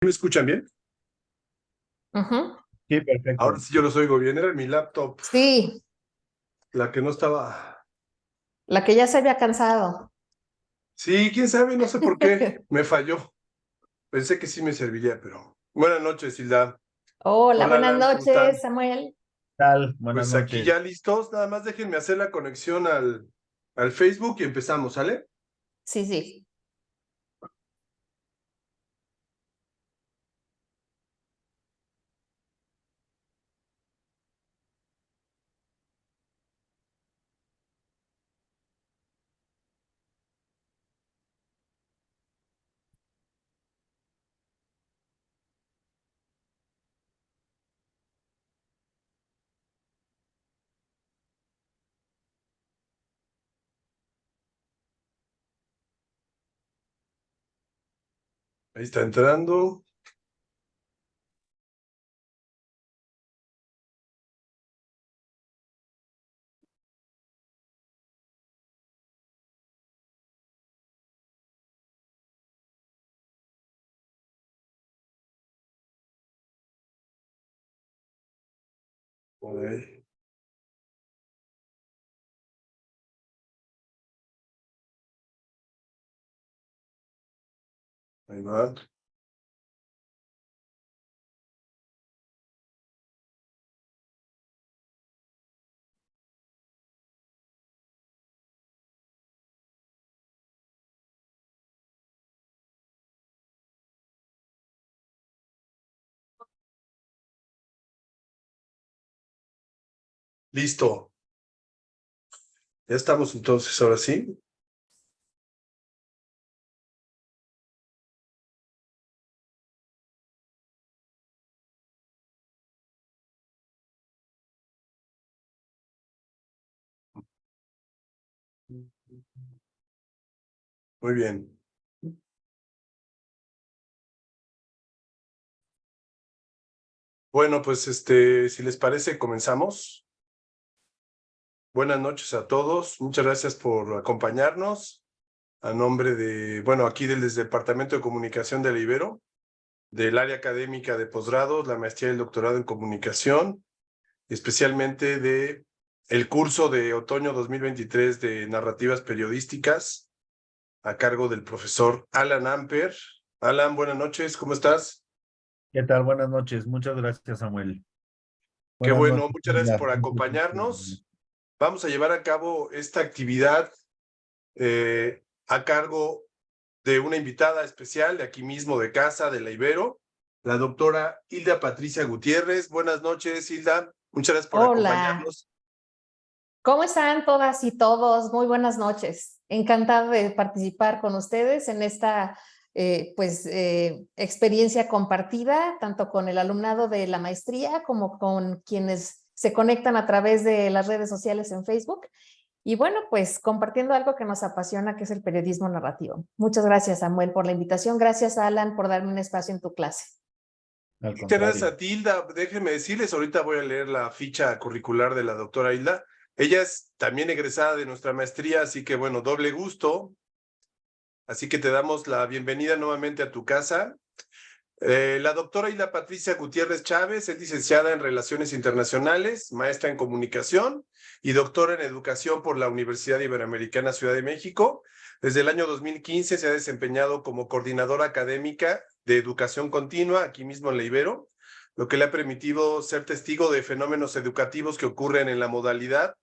¿Me escuchan bien? Ujú. Sí, perfecto. Ahora sí yo los oigo bien. Era mi laptop, Sí, la que no estaba. la que ya se había cansado. Sí, quién sabe, no sé por qué. Me falló. Pensé que sí me serviría, pero. Buenas noches, Hilda. Hola, Hola, buenas Alan, ¿cómo están? noches, Samuel. ¿Qué tal? Buenas Pues aquí noches. ya listos. Nada más déjenme hacer la conexión al Facebook y empezamos, ¿sale? Sí, sí. Ahí está entrando. Por ahí. Ahí va. Listo. Ya estamos entonces, ahora sí. Muy bien. Bueno, pues si les parece, comenzamos. Buenas noches a todos. Muchas gracias por acompañarnos. A nombre de, bueno, aquí desde el Departamento de Comunicación de la Ibero, del área académica de posgrados, la maestría y el doctorado en comunicación, especialmente de el curso de otoño 2023 de narrativas periodísticas, a cargo del profesor Alan Amper. Alan, buenas noches, ¿cómo estás? ¿Qué tal? Buenas noches. Muchas gracias, Samuel. Qué Buenas bueno, noches, muchas gracias Hilda. por acompañarnos. Vamos a llevar a cabo esta actividad a cargo de una invitada especial de aquí mismo de casa, de la Ibero, la doctora Hilda Patricia Gutiérrez. Buenas noches, Hilda. Muchas gracias por Hola, acompañarnos. ¿cómo están todas y todos? Muy buenas noches. Encantada de participar con ustedes en esta experiencia compartida, tanto con el alumnado de la maestría como con quienes se conectan a través de las redes sociales en Facebook. Y bueno, pues compartiendo algo que nos apasiona, que es el periodismo narrativo. Muchas gracias, Samuel, por la invitación. Gracias, Alan, por darme un espacio en tu clase. Al Muchas gracias contrario. a ti, Hilda. Déjenme decirles, ahorita voy a leer la ficha curricular de la doctora Hilda. Ella es también egresada de nuestra maestría, así que bueno, doble gusto. Así que te damos la bienvenida nuevamente a tu casa. La doctora Hilda Patricia Gutiérrez Chávez es licenciada en Relaciones Internacionales, maestra en Comunicación y doctora en Educación por la Universidad Iberoamericana Ciudad de México. Desde el año 2015 se ha desempeñado como coordinadora académica de educación continua aquí mismo en la Ibero, lo que le ha permitido ser testigo de fenómenos educativos que ocurren en la modalidad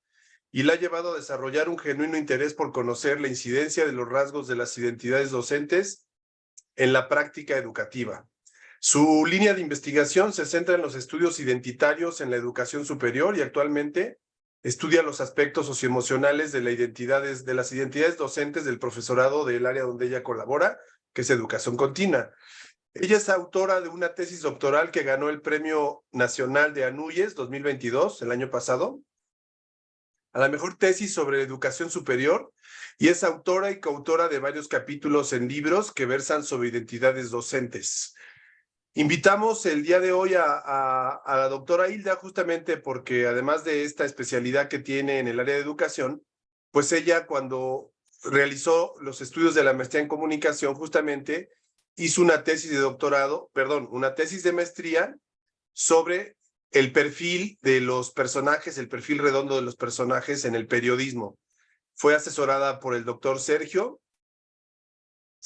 y la ha llevado a desarrollar un genuino interés por conocer la incidencia de los rasgos de las identidades docentes en la práctica educativa. Su línea de investigación se centra en los estudios identitarios en la educación superior y actualmente estudia los aspectos socioemocionales de las identidades docentes del profesorado del área donde ella colabora, que es educación continua. Ella es autora de una tesis doctoral que ganó el Premio Nacional de Anuyes 2022, el año pasado, a la mejor tesis sobre educación superior, y es autora y coautora de varios capítulos en libros que versan sobre identidades docentes. Invitamos el día de hoy a la doctora Hilda justamente porque además de esta especialidad que tiene en el área de educación, pues ella cuando realizó los estudios de la maestría en comunicación justamente hizo una tesis de doctorado, perdón, una tesis de maestría sobre el perfil de los personajes, el perfil redondo de los personajes en el periodismo. Fue asesorada por el doctor Sergio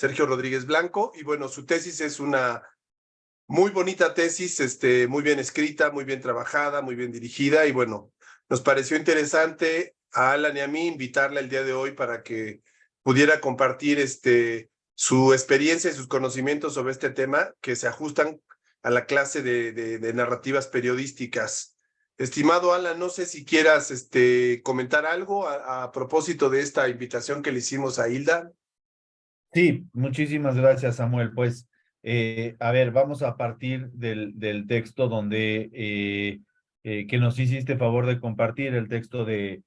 Rodríguez Blanco, y bueno, su tesis es una muy bonita tesis, muy bien escrita, muy bien trabajada, muy bien dirigida, y bueno, nos pareció interesante a Alan y a mí invitarla el día de hoy para que pudiera compartir su experiencia y sus conocimientos sobre este tema que se ajustan a la clase de narrativas periodísticas. Estimado Alan, no sé si quieras comentar algo a propósito de esta invitación que le hicimos a Hilda. Sí, muchísimas gracias, Samuel. Pues, a ver, vamos a partir del texto donde que nos hiciste favor de compartir, el texto de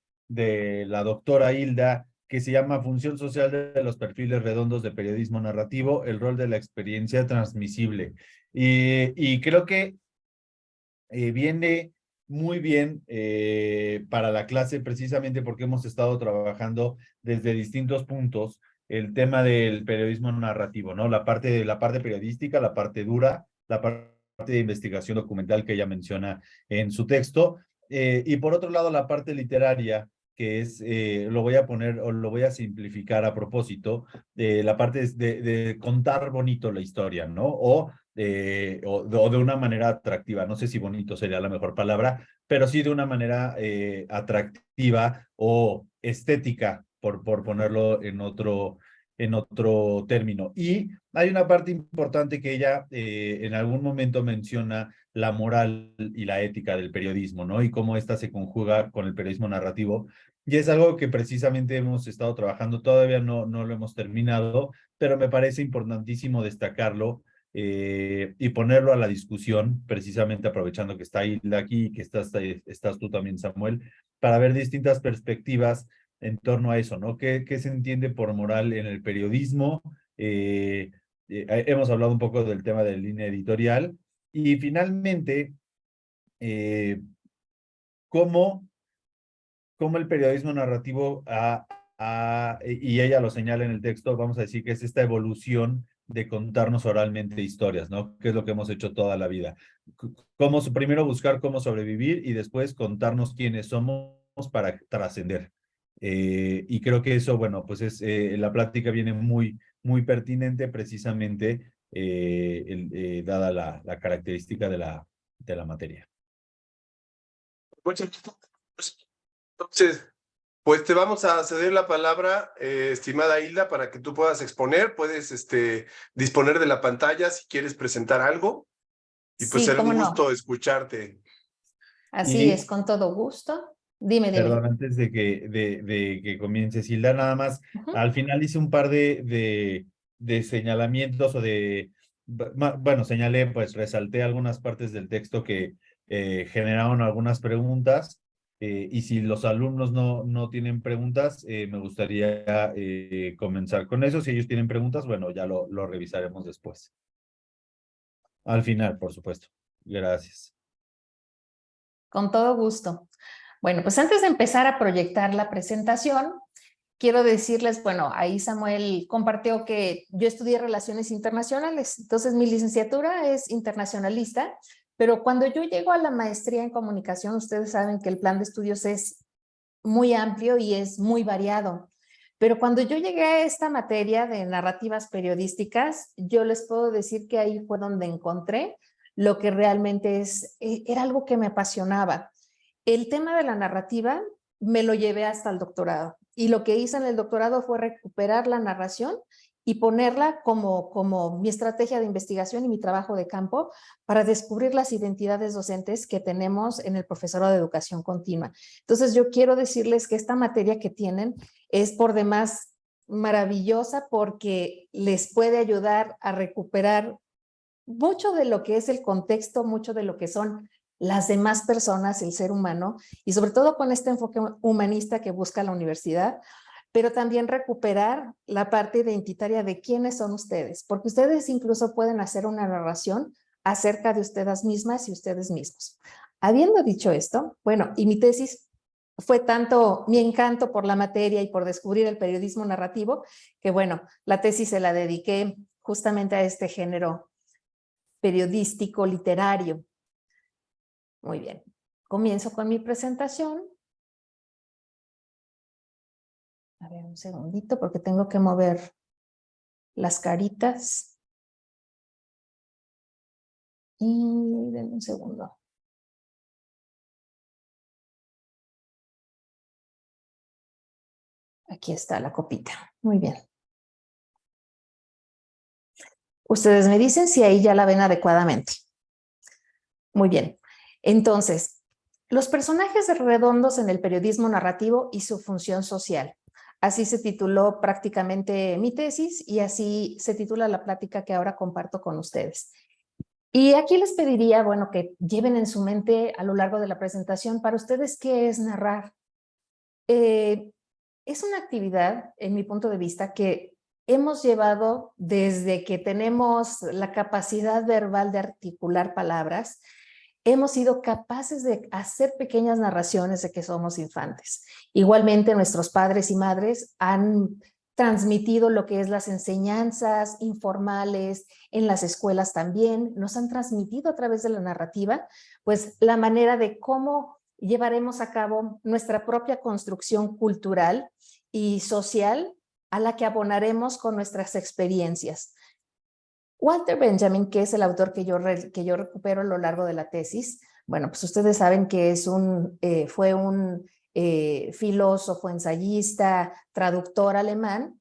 la doctora Hilda, que se llama Función Social de los Perfiles Redondos de Periodismo Narrativo, el rol de la experiencia transmisible. Y creo que viene muy bien para la clase precisamente porque hemos estado trabajando desde distintos puntos el tema del periodismo narrativo, ¿no? La parte periodística, la parte dura, la parte de investigación documental que ella menciona en su texto, y por otro lado la parte literaria, que es, lo voy a poner o lo voy a simplificar a propósito, la parte de contar bonito la historia, ¿no? O de una manera atractiva. No sé si bonito sería la mejor palabra, pero sí de una manera atractiva o estética, por ponerlo en otro término. Y hay una parte importante que ella en algún momento menciona, la moral y la ética del periodismo, ¿no? Y cómo esta se conjuga con el periodismo narrativo. Y es algo que precisamente hemos estado trabajando, todavía no lo hemos terminado, pero me parece importantísimo destacarlo y ponerlo a la discusión, precisamente aprovechando que está Hilda aquí y que estás tú también, Samuel, para ver distintas perspectivas en torno a eso, ¿no? ¿Qué se entiende por moral en el periodismo? Hemos hablado un poco del tema de línea editorial y finalmente, eh, ¿cómo el periodismo narrativo y ella lo señala en el texto, vamos a decir que es esta evolución de contarnos oralmente historias, ¿no? Que es lo que hemos hecho toda la vida. Primero buscar cómo sobrevivir y después contarnos quiénes somos para trascender. Y creo que eso, bueno, pues la plática viene muy pertinente precisamente dada la característica de la materia. Entonces, pues te vamos a ceder la palabra, estimada Hilda, para que tú puedas exponer. Puedes disponer de la pantalla si quieres presentar algo, y pues Sí, será cómo un no. gusto escucharte. Así es, Y con todo gusto. Dime, dime. perdón, antes de que comiences, Hilda, nada más, Ujú. al final hice un par de señalamientos bueno, señalé, pues resalté algunas partes del texto que generaron algunas preguntas, y si los alumnos no tienen preguntas, me gustaría comenzar con eso. Si ellos tienen preguntas, bueno, ya lo revisaremos después. Al final, por supuesto. Gracias. Con todo gusto. Bueno, pues antes de empezar a proyectar la presentación, quiero decirles, bueno, ahí Samuel compartió que yo estudié Relaciones Internacionales, entonces mi licenciatura es internacionalista, pero cuando yo llego a la maestría en comunicación, ustedes saben que el plan de estudios es muy amplio y es muy variado. Pero cuando yo llegué a esta materia de narrativas periodísticas, yo les puedo decir que ahí fue donde encontré lo que realmente era algo que me apasionaba. El tema de la narrativa me lo llevé hasta el doctorado y lo que hice en el doctorado fue recuperar la narración y ponerla como mi estrategia de investigación y mi trabajo de campo para descubrir las identidades docentes que tenemos en el profesorado de educación continua. Entonces yo quiero decirles que esta materia que tienen es por demás maravillosa porque les puede ayudar a recuperar mucho de lo que es el contexto, mucho de lo que son las demás personas, el ser humano, y sobre todo con este enfoque humanista que busca la universidad, pero también recuperar la parte identitaria de quiénes son ustedes, porque ustedes incluso pueden hacer una narración acerca de ustedes mismas y ustedes mismos. Habiendo dicho esto, bueno, y mi tesis fue tanto mi encanto por la materia y por descubrir el periodismo narrativo, que bueno, la tesis se la dediqué justamente a este género periodístico literario. Muy bien, comienzo con mi presentación. A ver, un segundito porque tengo que mover las caritas. Y denme un segundo. Aquí está la copita. Muy bien. Ustedes me dicen si ahí ya la ven adecuadamente. Muy bien. Entonces, los personajes redondos en el periodismo narrativo y su función social. Así se tituló prácticamente mi tesis y así se titula la plática que ahora comparto con ustedes. Y aquí les pediría, bueno, que lleven en su mente a lo largo de la presentación para ustedes qué es narrar. Es una actividad, en mi punto de vista, que hemos llevado desde que tenemos la capacidad verbal de articular palabras. Hemos sido capaces de hacer pequeñas narraciones de que somos infantes. Igualmente, nuestros padres y madres han transmitido lo que es las enseñanzas informales, en las escuelas también, nos han transmitido a través de la narrativa, pues la manera de cómo llevaremos a cabo nuestra propia construcción cultural y social a la que abonaremos con nuestras experiencias. Walter Benjamin, que es el autor que yo recupero a lo largo de la tesis, bueno, pues ustedes saben que fue un filósofo, ensayista, traductor alemán,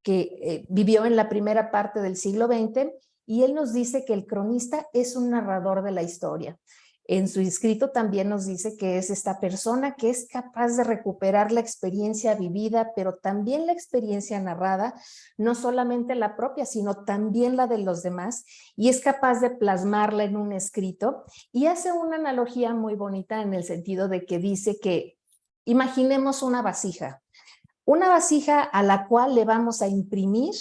que vivió en la primera parte del siglo XX, y él nos dice que el cronista es un narrador de la historia. En su escrito también nos dice que es esta persona que es capaz de recuperar la experiencia vivida, pero también la experiencia narrada, no solamente la propia, sino también la de los demás, y es capaz de plasmarla en un escrito, y hace una analogía muy bonita en el sentido de que dice que imaginemos una vasija a la cual le vamos a imprimir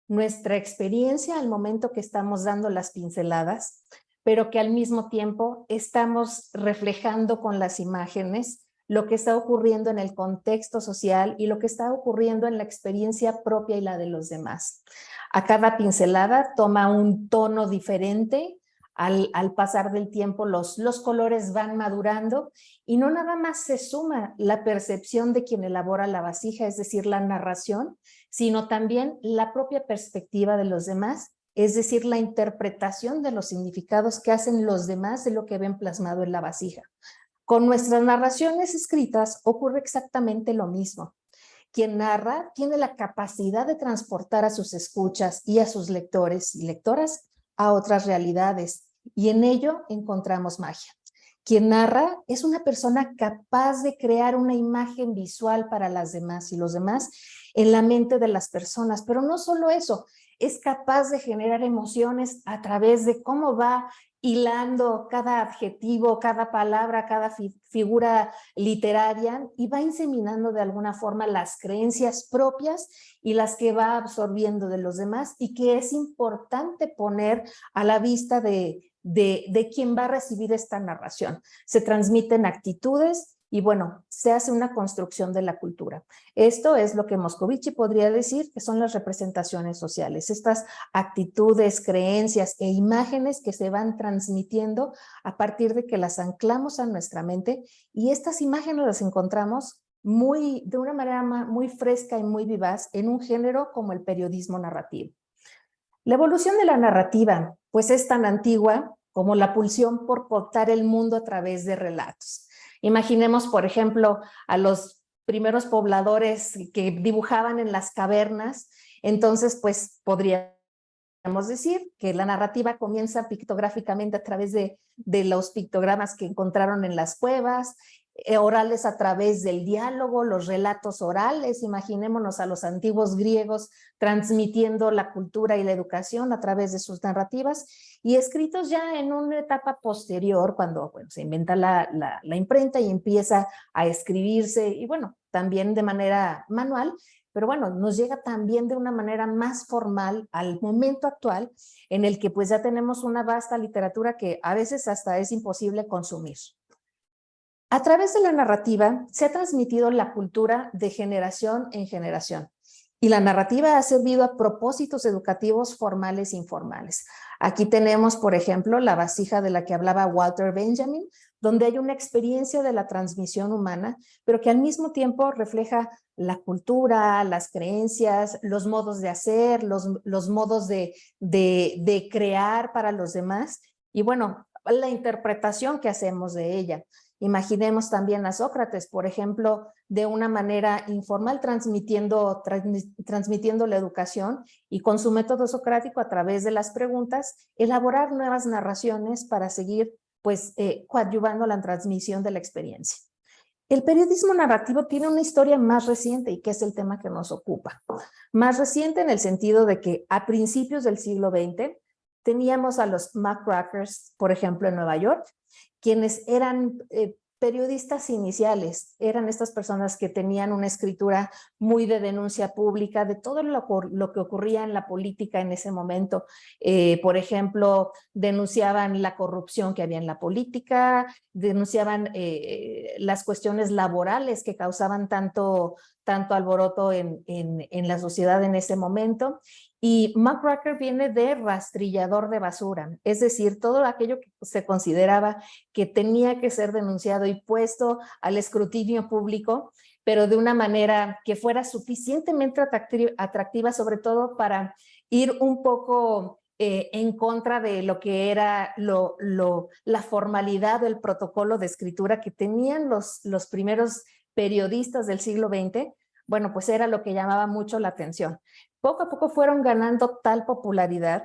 nuestra experiencia al momento que estamos dando las pinceladas, pero que al mismo tiempo estamos reflejando con las imágenes lo que está ocurriendo en el contexto social y lo que está ocurriendo en la experiencia propia y la de los demás. A cada pincelada toma un tono diferente. Al pasar del tiempo los colores van madurando y no nada más se suma la percepción de quien elabora la vasija, es decir, la narración, sino también la propia perspectiva de los demás, es decir, la interpretación de los significados que hacen los demás de lo que ven plasmado en la vasija. Con nuestras narraciones escritas ocurre exactamente lo mismo. Quien narra tiene la capacidad de transportar a sus escuchas y a sus lectores y lectoras a otras realidades, y en ello encontramos magia. Quien narra es una persona capaz de crear una imagen visual para las demás y los demás en la mente de las personas, pero no solo eso, es capaz de generar emociones a través de cómo va hilando cada adjetivo, cada palabra, cada figura literaria, y va inseminando de alguna forma las creencias propias y las que va absorbiendo de los demás, y que es importante poner a la vista de quien va a recibir esta narración. Se transmiten actitudes y bueno, se hace una construcción de la cultura. Esto es lo que Moscovici podría decir que son las representaciones sociales, estas actitudes, creencias e imágenes que se van transmitiendo a partir de que las anclamos a nuestra mente, y estas imágenes las encontramos de una manera muy fresca y muy vivaz en un género como el periodismo narrativo. La evolución de la narrativa, pues, es tan antigua como la pulsión por contar el mundo a través de relatos. Imaginemos, por ejemplo, a los primeros pobladores que dibujaban en las cavernas. Entonces, pues, podríamos decir que la narrativa comienza pictográficamente a través de los pictogramas que encontraron en las cuevas, orales a través del diálogo, los relatos orales. Imaginémonos a los antiguos griegos transmitiendo la cultura y la educación a través de sus narrativas, y escritos ya en una etapa posterior, cuando se inventa la imprenta y empieza a escribirse, y bueno, también de manera manual, pero bueno, nos llega también de una manera más formal al momento actual, en el que pues ya tenemos una vasta literatura que a veces hasta es imposible consumir. A través de la narrativa se ha transmitido la cultura de generación en generación. Y la narrativa ha servido a propósitos educativos formales e informales. Aquí tenemos, por ejemplo, La vasija de la que hablaba Walter Benjamin, donde hay una experiencia de la transmisión humana, pero que al mismo tiempo refleja la cultura, las creencias, los modos de hacer, los modos de crear para los demás y bueno, la interpretación que hacemos de ella. Imaginemos también a Sócrates, por ejemplo, de una manera informal transmitiendo la educación y con su método socrático a través de las preguntas, elaborar nuevas narraciones para seguir pues coadyuvando la transmisión de la experiencia. El periodismo narrativo tiene una historia más reciente y que es el tema que nos ocupa. Más reciente en el sentido de que a principios del siglo XX teníamos a los muckrackers, por ejemplo, en Nueva York, quienes eran periodistas iniciales, eran estas personas que tenían una escritura muy de denuncia pública de todo lo que ocurría en la política en ese momento. Por ejemplo, denunciaban la corrupción que había en la política, denunciaban las cuestiones laborales que causaban tanto alboroto en la sociedad en ese momento. Y muckracker viene de rastrillador de basura, es decir, todo aquello que se consideraba que tenía que ser denunciado y puesto al escrutinio público, pero de una manera que fuera suficientemente atractiva, sobre todo para ir un poco en contra de lo que era la formalidad del protocolo de escritura que tenían los primeros periodistas del siglo XX. Bueno, pues era lo que llamaba mucho la atención. Poco a poco fueron ganando tal popularidad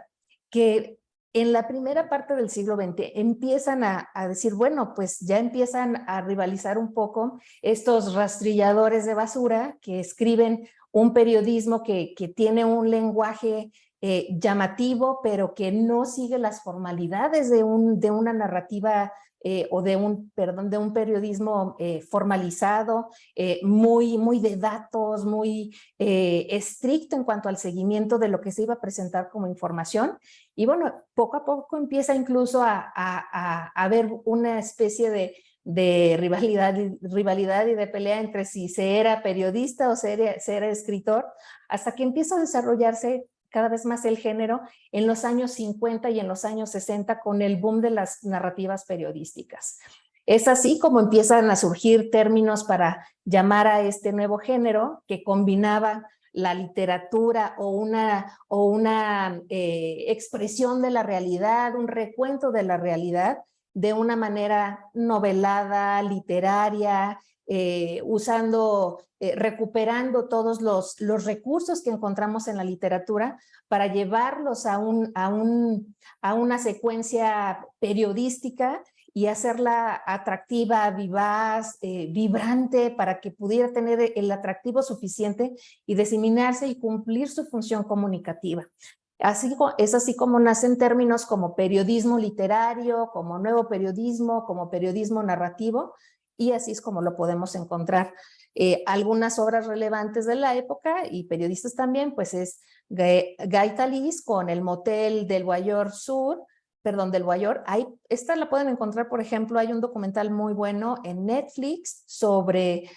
que en la primera parte del siglo XX empiezan a decir, bueno, pues ya empiezan a rivalizar un poco estos rastrilladores de basura que escriben un periodismo que tiene un lenguaje llamativo, pero que no sigue las formalidades de una narrativa o de un periodismo formalizado, muy de datos, muy estricto en cuanto al seguimiento de lo que se iba a presentar como información. Y bueno, poco a poco empieza incluso a haber una especie de rivalidad y de pelea entre si se era periodista o se era escritor, hasta que empieza a desarrollarse cada vez más el género en los años 50 y en los años 60 con el boom de las narrativas periodísticas. Es así como empiezan a surgir términos para llamar a este nuevo género que combinaba la literatura o una expresión de la realidad, un recuento de la realidad de una manera novelada, literaria, recuperando todos los recursos que encontramos en la literatura para llevarlos a una secuencia periodística y hacerla atractiva, vivaz, vibrante, para que pudiera tener el atractivo suficiente y diseminarse y cumplir su función comunicativa. Es así como nacen términos como periodismo literario, como nuevo periodismo, como periodismo narrativo, y así es como lo podemos encontrar. Algunas obras relevantes de la época y periodistas también, pues es Guy Talís con El motel del Guayor del Guayor. Esta la pueden encontrar, por ejemplo, hay un documental muy bueno en Netflix sobre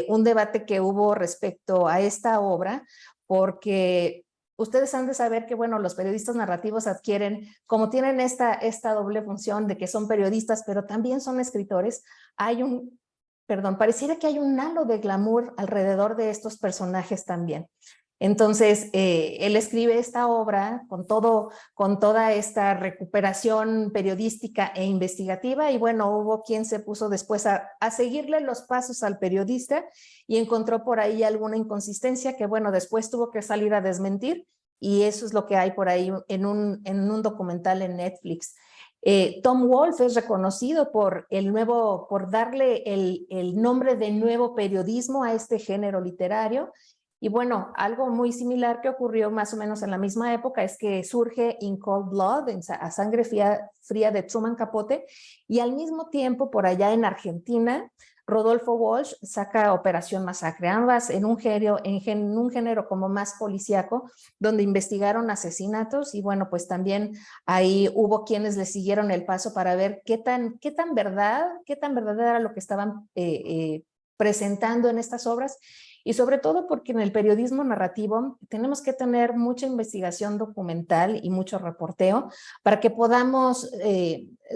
un debate que hubo respecto a esta obra, porque ustedes han de saber que, bueno, los periodistas narrativos adquieren, como tienen esta doble función de que son periodistas, pero también son escritores, pareciera que hay un halo de glamour alrededor de estos personajes también. Entonces, él escribe esta obra con toda esta recuperación periodística e investigativa y bueno, hubo quien se puso después a seguirle los pasos al periodista y encontró por ahí alguna inconsistencia que bueno, después tuvo que salir a desmentir y eso es lo que hay por ahí en un documental en Netflix. Tom Wolfe es reconocido por darle el nombre de nuevo periodismo a este género literario. Y bueno, algo muy similar que ocurrió más o menos en la misma época es que surge In Cold Blood, a sangre fría de Truman Capote, y al mismo tiempo por allá en Argentina, Rodolfo Walsh saca Operación Masacre, ambas en un género como más policíaco, donde investigaron asesinatos y bueno, pues también ahí hubo quienes le siguieron el paso para ver qué tan verdad era lo que estaban presentando en estas obras. y sobre todo porque en el periodismo narrativo tenemos que tener mucha investigación documental y mucho reporteo para que podamos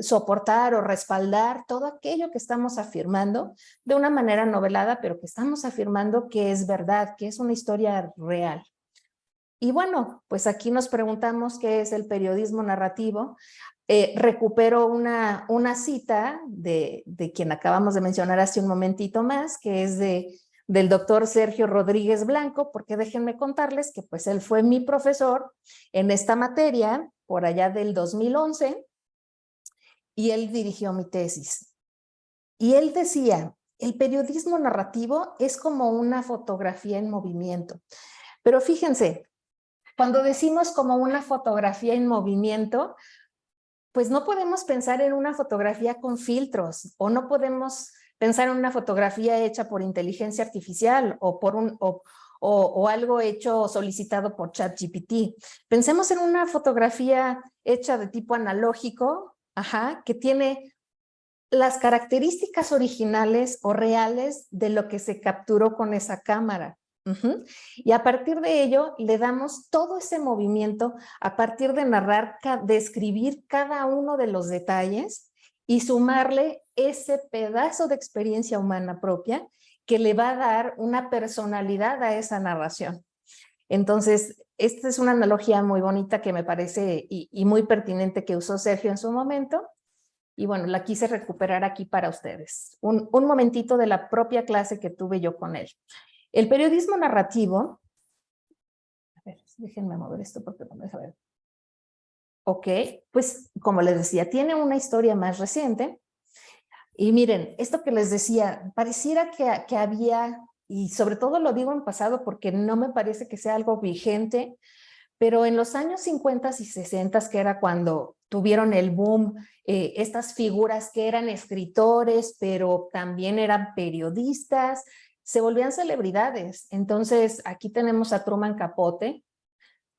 soportar o respaldar todo aquello que estamos afirmando de una manera novelada, pero que estamos afirmando que es verdad, que es una historia real. Y bueno, pues aquí nos preguntamos qué es el periodismo narrativo. Recupero una cita de quien acabamos de mencionar hace un momentito más, que es del doctor Sergio Rodríguez Blanco, porque déjenme contarles que pues él fue mi profesor en esta materia por allá del 2011 y él dirigió mi tesis. Y él decía, el periodismo narrativo es como una fotografía en movimiento. Pero fíjense, cuando decimos como una fotografía en movimiento, pues no podemos pensar en una fotografía con filtros o no podemos pensar en una fotografía hecha por inteligencia artificial o algo hecho o solicitado por ChatGPT. Pensemos en una fotografía hecha de tipo analógico, que tiene las características originales o reales de lo que se capturó con esa cámara. Y a partir de ello le damos todo ese movimiento a partir de narrar, de escribir cada uno de los detalles y sumarle ese pedazo de experiencia humana propia que le va a dar una personalidad a esa narración. Entonces, esta es una analogía muy bonita que me parece y muy pertinente que usó Sergio en su momento. Y bueno, la quise recuperar aquí para ustedes. Un momentito de la propia clase que tuve yo con él. El periodismo narrativo, a ver, déjenme mover esto porque no me deja ver. Ok, pues como les decía, tiene una historia más reciente. Y miren, esto que les decía, pareciera que había, y sobre todo lo digo en pasado porque no me parece que sea algo vigente, pero en los años 50 y 60, que era cuando tuvieron el boom, estas figuras que eran escritores, pero también eran periodistas, se volvían celebridades. Entonces, aquí tenemos a Truman Capote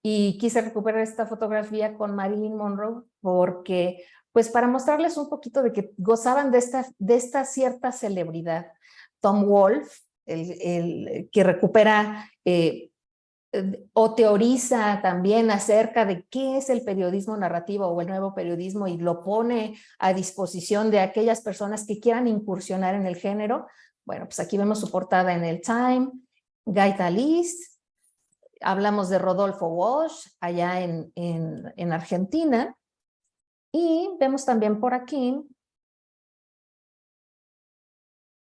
y quise recuperar esta fotografía con Marilyn Monroe porque, pues para mostrarles un poquito de que gozaban de esta cierta celebridad. Tom Wolfe, el que recupera o teoriza también acerca de qué es el periodismo narrativo o el nuevo periodismo y lo pone a disposición de aquellas personas que quieran incursionar en el género. Bueno, pues aquí vemos su portada en el Time, Guy Talís, hablamos de Rodolfo Walsh allá en Argentina y vemos también por aquí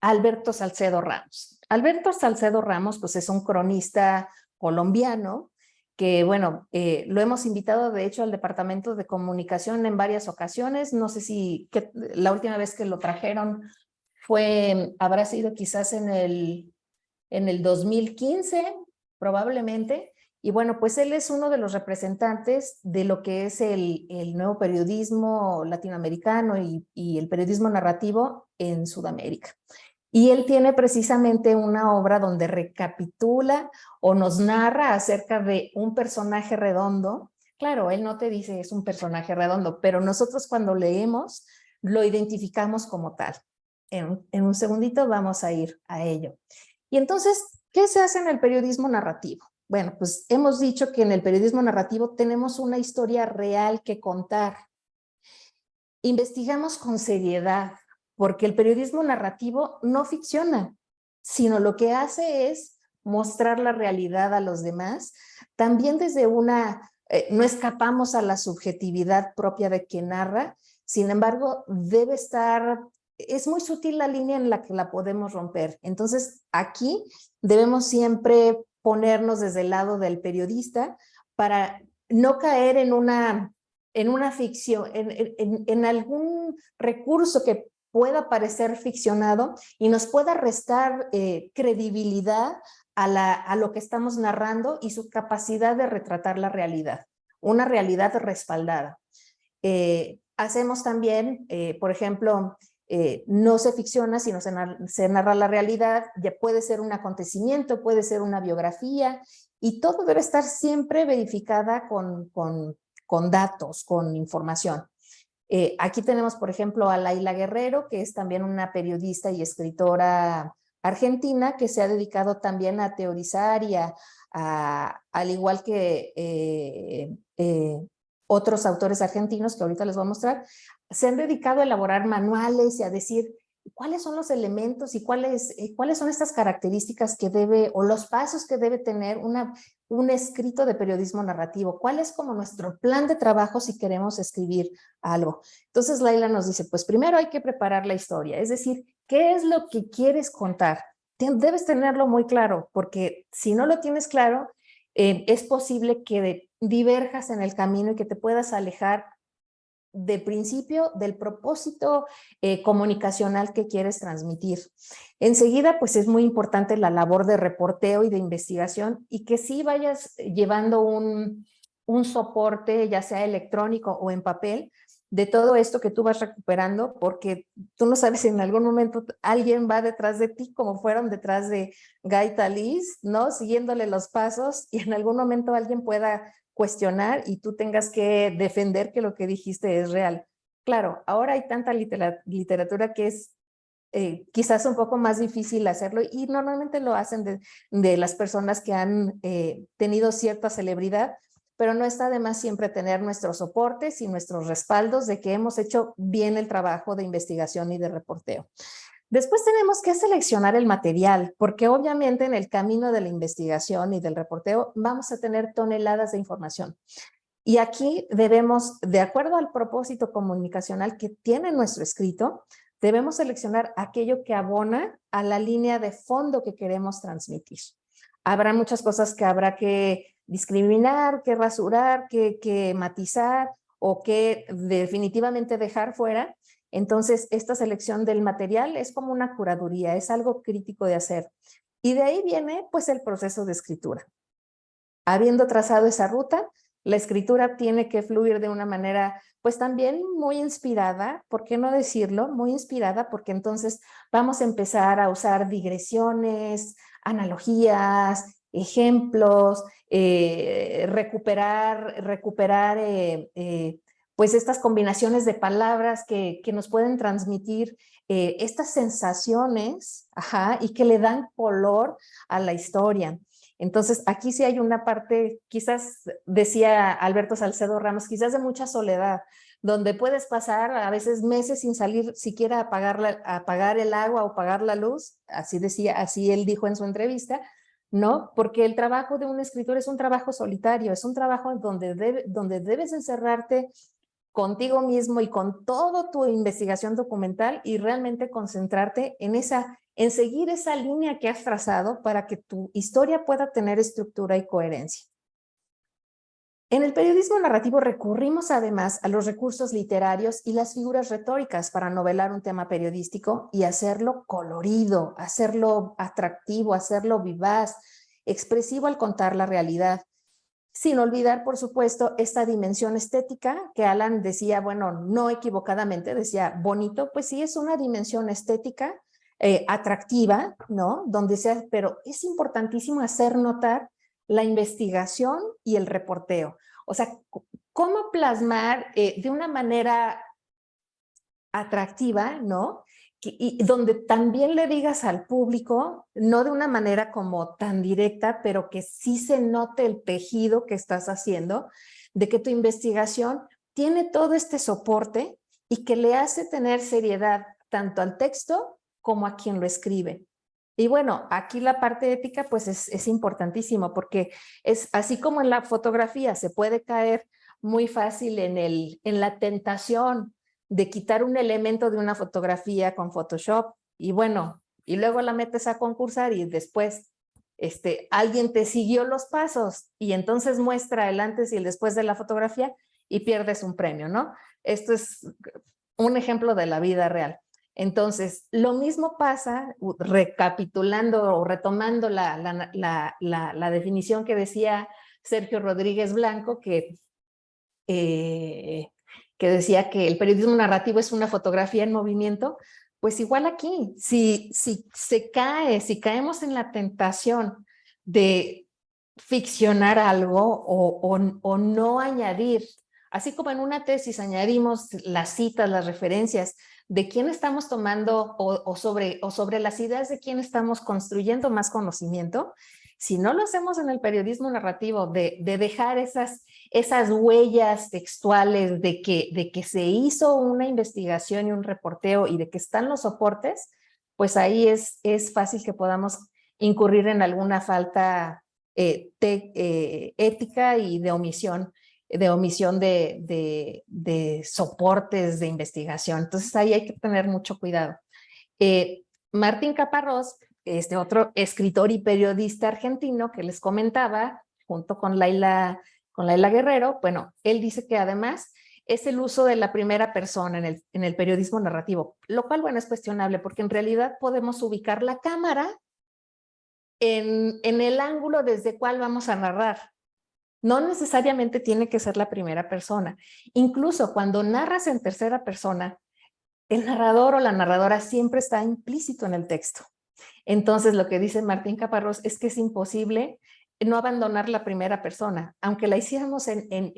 Alberto Salcedo Ramos. Alberto Salcedo Ramos pues es un cronista colombiano que, bueno, lo hemos invitado de hecho al Departamento de Comunicación en varias ocasiones. No sé si la última vez que lo trajeron habrá sido quizás en el 2015, probablemente. Y bueno, pues él es uno de los representantes de lo que es el nuevo periodismo latinoamericano y el periodismo narrativo en Sudamérica. Y él tiene precisamente una obra donde recapitula o nos narra acerca de un personaje redondo. Claro, él no te dice es un personaje redondo, pero nosotros cuando leemos lo identificamos como tal. En un segundito vamos a ir a ello. Y entonces, ¿qué se hace en el periodismo narrativo? Bueno, pues hemos dicho que en el periodismo narrativo tenemos una historia real que contar. Investigamos con seriedad, porque el periodismo narrativo no ficciona, sino lo que hace es mostrar la realidad a los demás, también desde no escapamos a la subjetividad propia de quien narra, sin embargo, es muy sutil la línea en la que la podemos romper. Entonces, aquí debemos siempre ponernos desde el lado del periodista para no caer en una ficción, en algún recurso que pueda parecer ficcionado y nos pueda restar credibilidad a lo que estamos narrando y su capacidad de retratar la realidad, una realidad respaldada. Hacemos también, por ejemplo, no se ficciona, sino se narra la realidad, ya puede ser un acontecimiento, puede ser una biografía, y todo debe estar siempre verificada con datos, con información. Aquí tenemos, por ejemplo, a Laila Guerrero, que es también una periodista y escritora argentina que se ha dedicado también a teorizar y al igual que otros autores argentinos que ahorita les voy a mostrar, se han dedicado a elaborar manuales y a decir cuáles son los elementos y cuáles son estas características que debe, o los pasos que debe tener un escrito de periodismo narrativo. ¿Cuál es como nuestro plan de trabajo si queremos escribir algo? Entonces Laila nos dice, pues primero hay que preparar la historia, es decir, ¿qué es lo que quieres contar? Debes tenerlo muy claro, porque si no lo tienes claro, es posible que diverjas en el camino y que te puedas alejar de principio del propósito comunicacional que quieres transmitir. Enseguida, pues es muy importante la labor de reporteo y de investigación y que sí vayas llevando un soporte, ya sea electrónico o en papel, de todo esto que tú vas recuperando, porque tú no sabes si en algún momento alguien va detrás de ti, como fueron detrás de Gaita Liz, ¿no? Siguiéndole los pasos, y en algún momento alguien pueda cuestionar y tú tengas que defender que lo que dijiste es real. Claro, ahora hay tanta literatura que es quizás un poco más difícil hacerlo, y normalmente lo hacen de las personas que han tenido cierta celebridad, pero no está de más siempre tener nuestros soportes y nuestros respaldos de que hemos hecho bien el trabajo de investigación y de reporteo. Después tenemos que seleccionar el material, porque obviamente en el camino de la investigación y del reporteo vamos a tener toneladas de información. Y aquí debemos, de acuerdo al propósito comunicacional que tiene nuestro escrito, debemos seleccionar aquello que abona a la línea de fondo que queremos transmitir. Habrá muchas cosas que habrá que discriminar, que rasurar, que matizar o que definitivamente dejar fuera. Entonces, esta selección del material es como una curaduría, es algo crítico de hacer. Y de ahí viene, pues, el proceso de escritura. Habiendo trazado esa ruta, la escritura tiene que fluir de una manera, pues también muy inspirada, ¿por qué no decirlo? Muy inspirada, porque entonces vamos a empezar a usar digresiones, analogías, ejemplos, recuperar pues estas combinaciones de palabras que nos pueden transmitir estas sensaciones, y que le dan color a la historia. Entonces, aquí sí hay una parte, quizás decía Alberto Salcedo Ramos, quizás de mucha soledad, donde puedes pasar a veces meses sin salir siquiera a apagar el agua o apagar la luz, así decía, así él dijo en su entrevista, ¿no? Porque el trabajo de un escritor es un trabajo solitario, es un trabajo donde debes encerrarte contigo mismo y con toda tu investigación documental y realmente concentrarte en seguir esa línea que has trazado para que tu historia pueda tener estructura y coherencia. En el periodismo narrativo recurrimos además a los recursos literarios y las figuras retóricas para novelar un tema periodístico y hacerlo colorido, hacerlo atractivo, hacerlo vivaz, expresivo al contar la realidad. Sin olvidar, por supuesto, esta dimensión estética que Alan decía, bueno, no equivocadamente, decía bonito, pues sí es una dimensión estética atractiva, ¿no? Pero es importantísimo hacer notar la investigación y el reporteo. O sea, cómo plasmar de una manera atractiva, ¿no? Y donde también le digas al público, no de una manera como tan directa, pero que sí se note el tejido que estás haciendo, de que tu investigación tiene todo este soporte y que le hace tener seriedad tanto al texto como a quien lo escribe. Y bueno, aquí la parte ética pues es importantísimo, porque es así como en la fotografía se puede caer muy fácil en la tentación de quitar un elemento de una fotografía con Photoshop y bueno, y luego la metes a concursar y después alguien te siguió los pasos y entonces muestra el antes y el después de la fotografía y pierdes un premio, ¿no? Esto es un ejemplo de la vida real. Entonces, lo mismo pasa, recapitulando o retomando la definición que decía Sergio Rodríguez Blanco, que decía que el periodismo narrativo es una fotografía en movimiento, pues igual aquí, si caemos en la tentación de ficcionar algo o no añadir así como en una tesis añadimos las citas, las referencias de quién estamos tomando o sobre las ideas de quién estamos construyendo más conocimiento, si no lo hacemos en el periodismo narrativo, de dejar esas huellas textuales de que se hizo una investigación y un reporteo y de que están los soportes, pues ahí es fácil que podamos incurrir en alguna falta ética y de omisión de soportes de investigación. Entonces ahí hay que tener mucho cuidado. Martín Caparrós, este otro escritor y periodista argentino que les comentaba, junto con Laila Guerrero, bueno, él dice que además es el uso de la primera persona en el periodismo narrativo, lo cual, bueno, es cuestionable porque en realidad podemos ubicar la cámara en el ángulo desde cual vamos a narrar. No necesariamente tiene que ser la primera persona. Incluso cuando narras en tercera persona, el narrador o la narradora siempre está implícito en el texto. Entonces, lo que dice Martín Caparrós es que es imposible no abandonar la primera persona, aunque la hiciéramos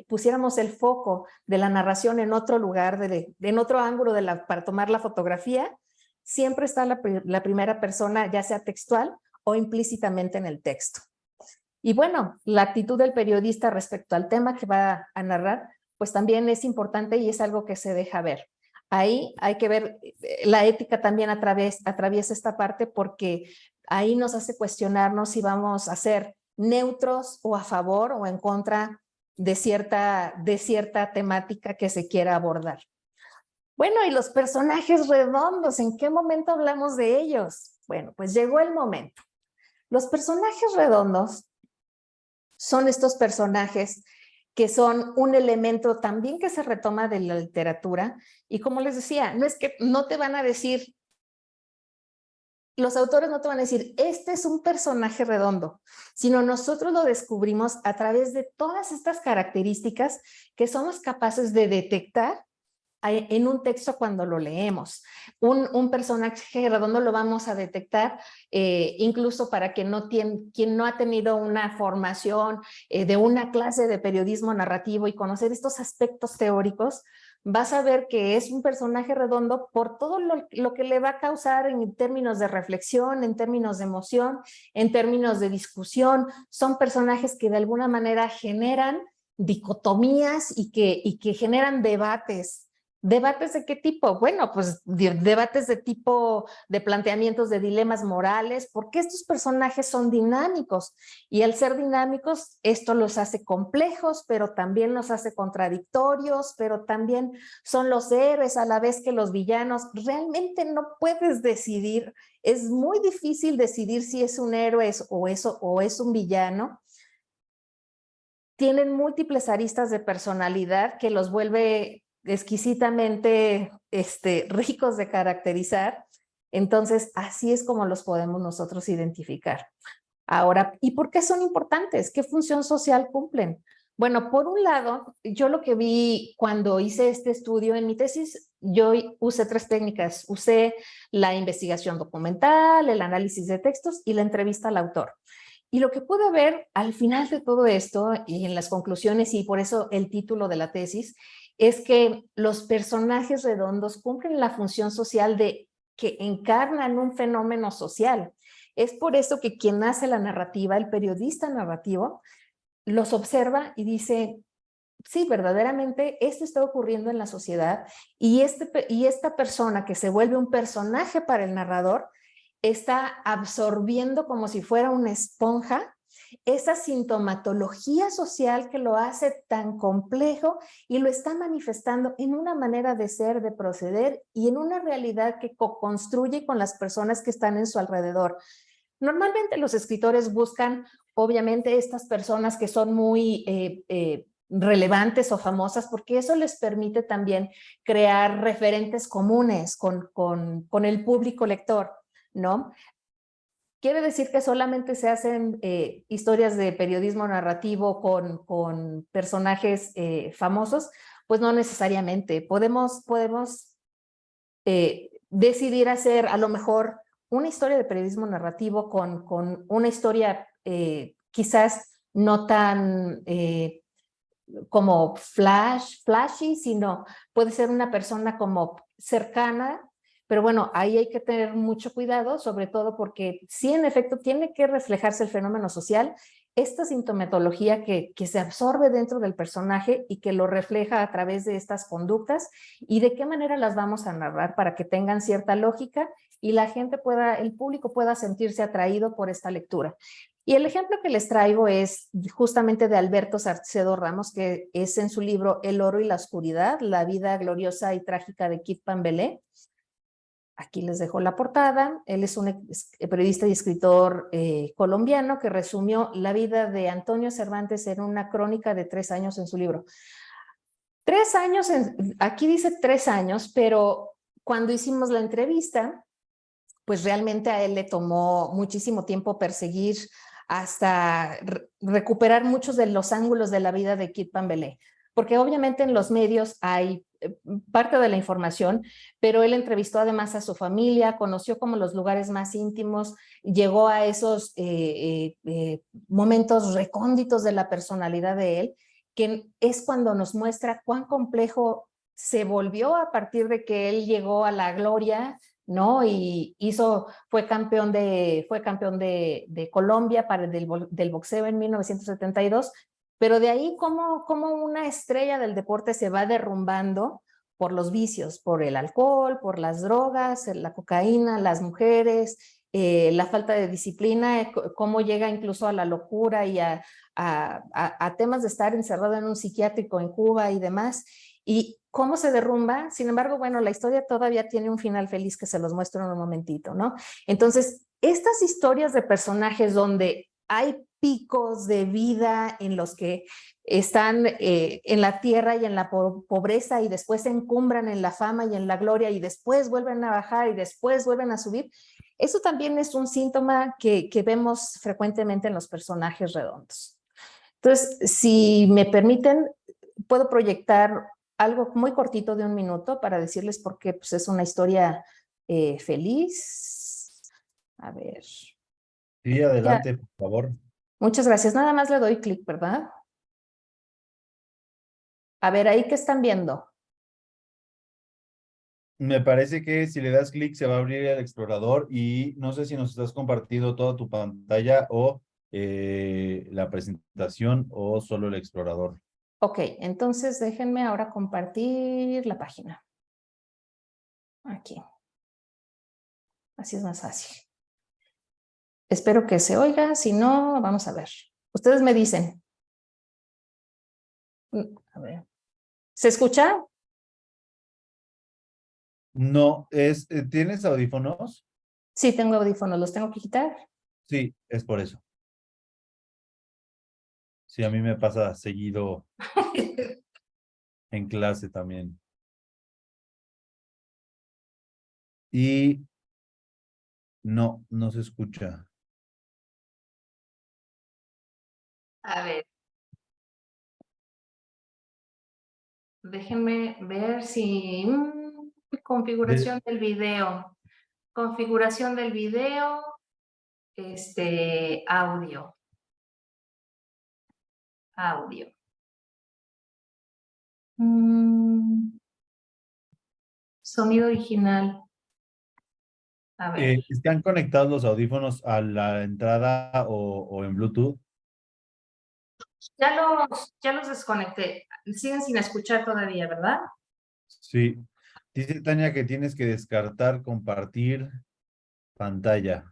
pusiéramos el foco de la narración en otro lugar, en otro ángulo para tomar la fotografía, siempre está la primera persona, ya sea textual o implícitamente en el texto. Y bueno, la actitud del periodista respecto al tema que va a narrar, pues también es importante y es algo que se deja ver. Ahí hay que ver, la ética también atraviesa esta parte porque ahí nos hace cuestionarnos si vamos a ser neutros o a favor o en contra de cierta temática que se quiera abordar. Bueno, y los personajes redondos, ¿en qué momento hablamos de ellos? Bueno, pues llegó el momento. Los personajes redondos son estos personajes que son un elemento también que se retoma de la literatura. Y como les decía, no es que no te van a decir, los autores no te van a decir, este es un personaje redondo, sino nosotros lo descubrimos a través de todas estas características que somos capaces de detectar en un texto cuando lo leemos. Un personaje redondo lo vamos a detectar incluso para quien no ha tenido una formación de una clase de periodismo narrativo y conocer estos aspectos teóricos, vas a ver que es un personaje redondo por todo lo que le va a causar en términos de reflexión, en términos de emoción, en términos de discusión. Son personajes que de alguna manera generan dicotomías y que generan debates. ¿Debates de qué tipo? Bueno, pues debates de tipo de planteamientos de dilemas morales, porque estos personajes son dinámicos y al ser dinámicos esto los hace complejos, pero también los hace contradictorios, pero también son los héroes a la vez que los villanos. Realmente no puedes decidir, es muy difícil decidir si es un héroe o es un villano. Tienen múltiples aristas de personalidad que los vuelve exquisitamente ricos de caracterizar. Entonces, así es como los podemos nosotros identificar. Ahora, ¿y por qué son importantes? ¿Qué función social cumplen? Bueno, por un lado, yo lo que vi cuando hice este estudio en mi tesis, yo usé 3 técnicas. Usé la investigación documental, el análisis de textos y la entrevista al autor. Y lo que pude ver al final de todo esto y en las conclusiones, y por eso el título de la tesis, es que los personajes redondos cumplen la función social de que encarnan un fenómeno social. Es por eso que quien hace la narrativa, el periodista narrativo, los observa y dice, sí, verdaderamente esto está ocurriendo en la sociedad y esta persona que se vuelve un personaje para el narrador está absorbiendo como si fuera una esponja esa sintomatología social que lo hace tan complejo y lo está manifestando en una manera de ser, de proceder y en una realidad que co-construye con las personas que están en su alrededor. Normalmente los escritores buscan, obviamente, estas personas que son muy relevantes o famosas, porque eso les permite también crear referentes comunes con el público lector, ¿no? ¿Quiere decir que solamente se hacen historias de periodismo narrativo con personajes famosos? Pues no necesariamente. Podemos decidir hacer a lo mejor una historia de periodismo narrativo con una historia quizás no tan como flashy, sino puede ser una persona como cercana, pero bueno, ahí hay que tener mucho cuidado, sobre todo porque sí, en efecto, tiene que reflejarse el fenómeno social, esta sintomatología que se absorbe dentro del personaje y que lo refleja a través de estas conductas y de qué manera las vamos a narrar para que tengan cierta lógica y la gente pueda, el público pueda sentirse atraído por esta lectura. Y el ejemplo que les traigo es justamente de Alberto Salcedo Ramos, que es en su libro El oro y la oscuridad, la vida gloriosa y trágica de Kit Pambelé. Aquí les dejo la portada. Él es un periodista y escritor colombiano que resumió la vida de Antonio Cervantes en una crónica de 3 años en su libro. 3 años, aquí dice 3 años, pero cuando hicimos la entrevista, pues realmente a él le tomó muchísimo tiempo perseguir hasta recuperar muchos de los ángulos de la vida de Kit Pambelé, porque obviamente en los medios hay parte de la información, pero él entrevistó además a su familia, conoció como los lugares más íntimos, llegó a esos momentos recónditos de la personalidad de él, que es cuando nos muestra cuán complejo se volvió a partir de que él llegó a la gloria, ¿no? Y fue campeón de Colombia del boxeo en 1972, pero de ahí como una estrella del deporte se va derrumbando por los vicios, por el alcohol, por las drogas, la cocaína, las mujeres, la falta de disciplina, cómo llega incluso a la locura y a temas de estar encerrado en un psiquiátrico en Cuba y demás. Y cómo se derrumba. Sin embargo, bueno, la historia todavía tiene un final feliz que se los muestro en un momentito, ¿no? Entonces, estas historias de personajes donde hay picos de vida en los que están en la tierra y en la pobreza y después se encumbran en la fama y en la gloria y después vuelven a bajar y después vuelven a subir, eso también es un síntoma que vemos frecuentemente en los personajes redondos. Entonces, si me permiten, puedo proyectar algo muy cortito de 1 minuto para decirles por qué pues, es una historia feliz. A ver. Sí, Ya. adelante, por favor. Muchas gracias. Nada más le doy clic, ¿verdad? A ver, ahí qué están viendo. Me parece que si le das clic se va a abrir el explorador y no sé si nos estás compartiendo toda tu pantalla o la presentación o solo el explorador. Ok, entonces déjenme ahora compartir la página. Aquí. Así es más fácil. Espero que se oiga, si no, vamos a ver. Ustedes me dicen. A ver. ¿Se escucha? No, ¿tienes audífonos? Sí, tengo audífonos, ¿los tengo que quitar? Sí, es por eso. Sí, a mí me pasa seguido en clase también. Y no, no se escucha. A ver, déjenme ver si... De- configuración del video. Configuración del video, audio. Audio. Sonido original. A ver. ¿Están conectados los audífonos a la entrada o en Bluetooth? Ya los desconecté. Siguen sin escuchar todavía, ¿verdad? Sí. Dice Tania que tienes que descartar compartir pantalla.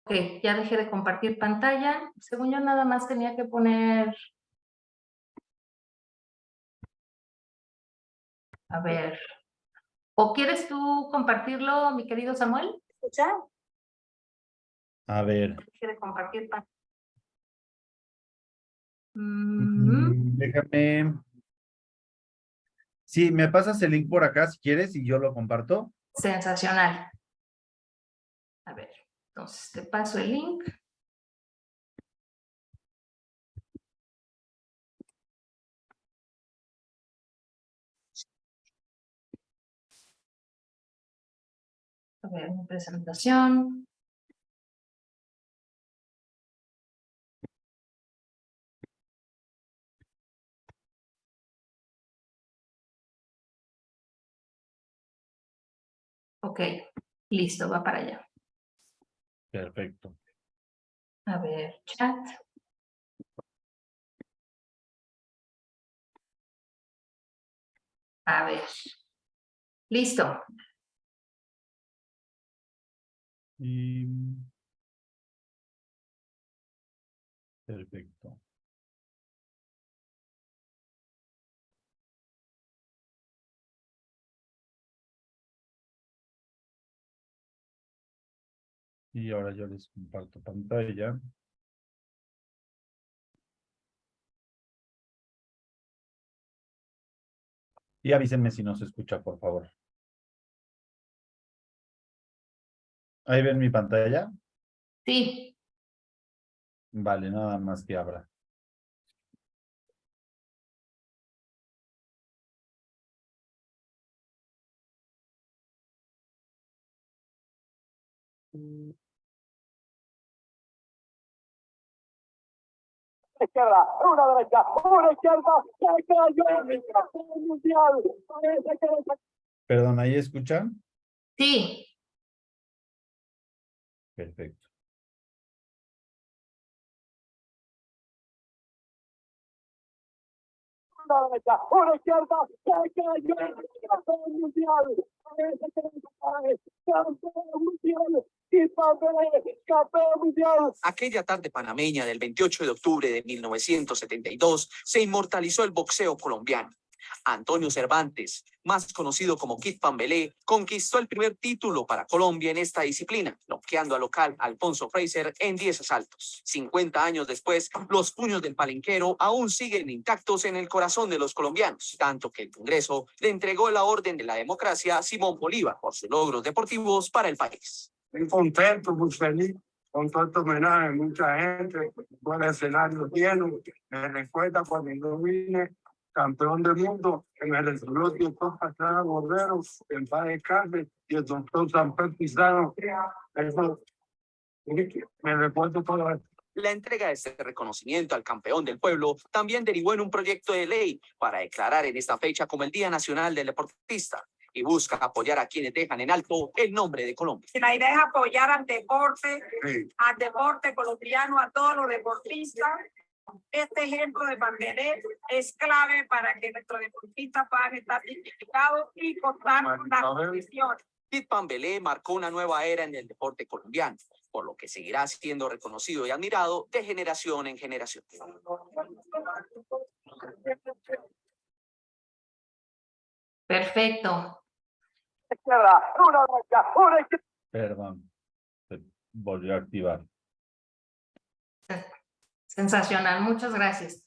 Ok, ya dejé de compartir pantalla. Según yo nada más tenía que poner... A ver. ¿O quieres tú compartirlo, mi querido Samuel? ¿Escucha? A ver. Dejé de compartir pantalla. Déjame. Sí, me pasas el link por acá si quieres y yo lo comparto. Sensacional. A ver, entonces te paso el link. A ver, mi presentación. Ok, listo, va para allá. Perfecto. A ver, chat. A ver. Listo. Y... Perfecto. Y ahora yo les comparto pantalla. Y avísenme si no se escucha, por favor. ¿Ahí ven mi pantalla? Sí. Vale, nada más que abra. Izquierda, una derecha, una izquierda, se cayó el campeón mundial. Parece que Perdón, ¿ahí escuchan? Sí. Perfecto. una derecha, una izquierda, se cayó el campeón mundial. Parece que campeón mundial. Y campeón mundial. Aquella tarde panameña del 28 de octubre de 1972 se inmortalizó el boxeo colombiano. Antonio Cervantes, más conocido como Kid Pambelé, conquistó el primer título para Colombia en esta disciplina, noqueando al local Alfonso Fraser en 10 asaltos. 50 años después, los puños del palenquero aún siguen intactos en el corazón de los colombianos, tanto que el Congreso le entregó la Orden de la Democracia a Simón Bolívar por sus logros deportivos para el país. Muy contento, muy feliz con todo este homenaje, mucha gente, con el escenario lleno. Me recuerda cuando yo vine campeón del mundo, que me recibió el doctor Pastrana Bordero, el padre Carles y el doctor Samper Pizarro. Eso, me recuerdo todo esto. La entrega de este reconocimiento al campeón del pueblo también derivó en un proyecto de ley para declarar en esta fecha como el Día Nacional del Deportista y busca apoyar a quienes dejan en alto el nombre de Colombia. La idea es apoyar Sí. al deporte colombiano, a todos los deportistas. Este ejemplo de Pambelé es clave para que nuestros deportistas puedan estar identificados y contar con las condiciones. Kid Pambelé marcó una nueva era en el deporte colombiano, por lo que seguirá siendo reconocido y admirado de generación en generación. Perfecto. Izquierda, una derecha, una izquierda. Perdón. Se volvió a activar. Sensacional. Muchas gracias.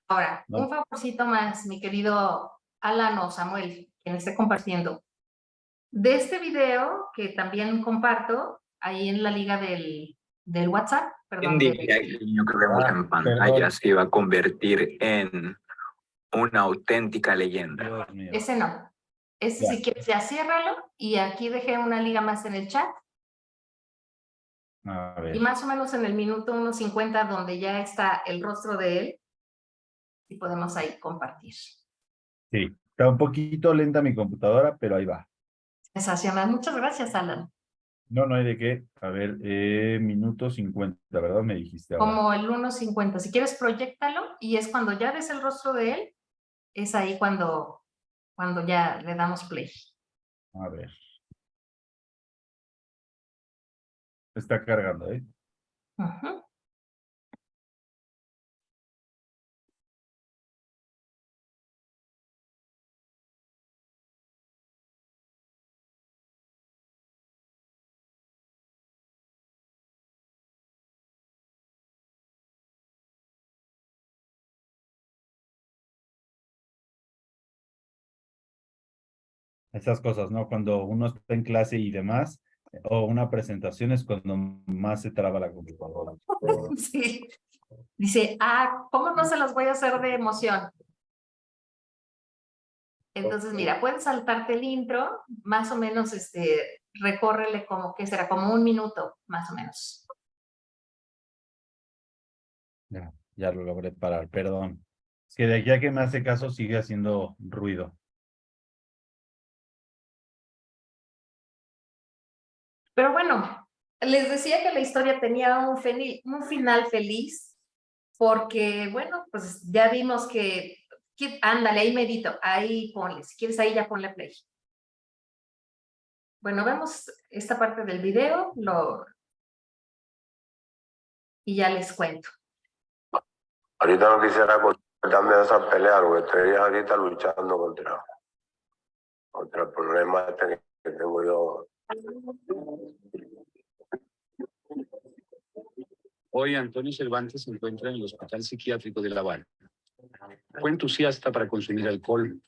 Ahora, No. un favorcito más, mi querido Alan o Samuel, quien esté compartiendo. De este video que también comparto ahí en la liga del WhatsApp, perdón. ¿Quién diría que el niño que vemos en pantalla se iba a convertir en una auténtica leyenda? Dios mío. Ese no. Ese Ya. si quieres ya ciérralo y aquí dejé una liga más en el chat A ver. y más o menos en el minuto 1:50 donde ya está el rostro de él y podemos ahí compartir. Sí, está un poquito lenta mi computadora, pero ahí va. Sensacional. Muchas gracias, Alan. No, no hay de qué. A ver, minuto 50, ¿verdad? Me dijiste ahora. Como el 1:50. Si quieres, proyéctalo y es cuando ya ves el rostro de él, es ahí cuando ya le damos play. A ver. Está cargando, ¿eh? Ujú. Esas cosas, ¿no? Cuando uno está en clase y demás, o una presentación es cuando más se traba la computadora. Sí. Dice, ¿cómo no se los voy a hacer de emoción? Entonces, mira, puedes saltarte el intro, más o menos, recórrele como que será como 1 minuto, más o menos. Ya lo logré parar, perdón. Es que de aquí a que me hace caso sigue haciendo ruido. Pero bueno, les decía que la historia tenía un final feliz, porque bueno, pues ya vimos que ándale, ahí medito, ahí ponle, si quieres ahí ya ponle play. Bueno, vemos esta parte del video y ya les cuento. Ahorita no quisiera cortarme de esa pelea, porque estoy ahorita luchando contra el problema este que tengo yo. Hoy Antonio Cervantes se encuentra en el Hospital Psiquiátrico de La Habana. Fue entusiasta para consumir alcohol,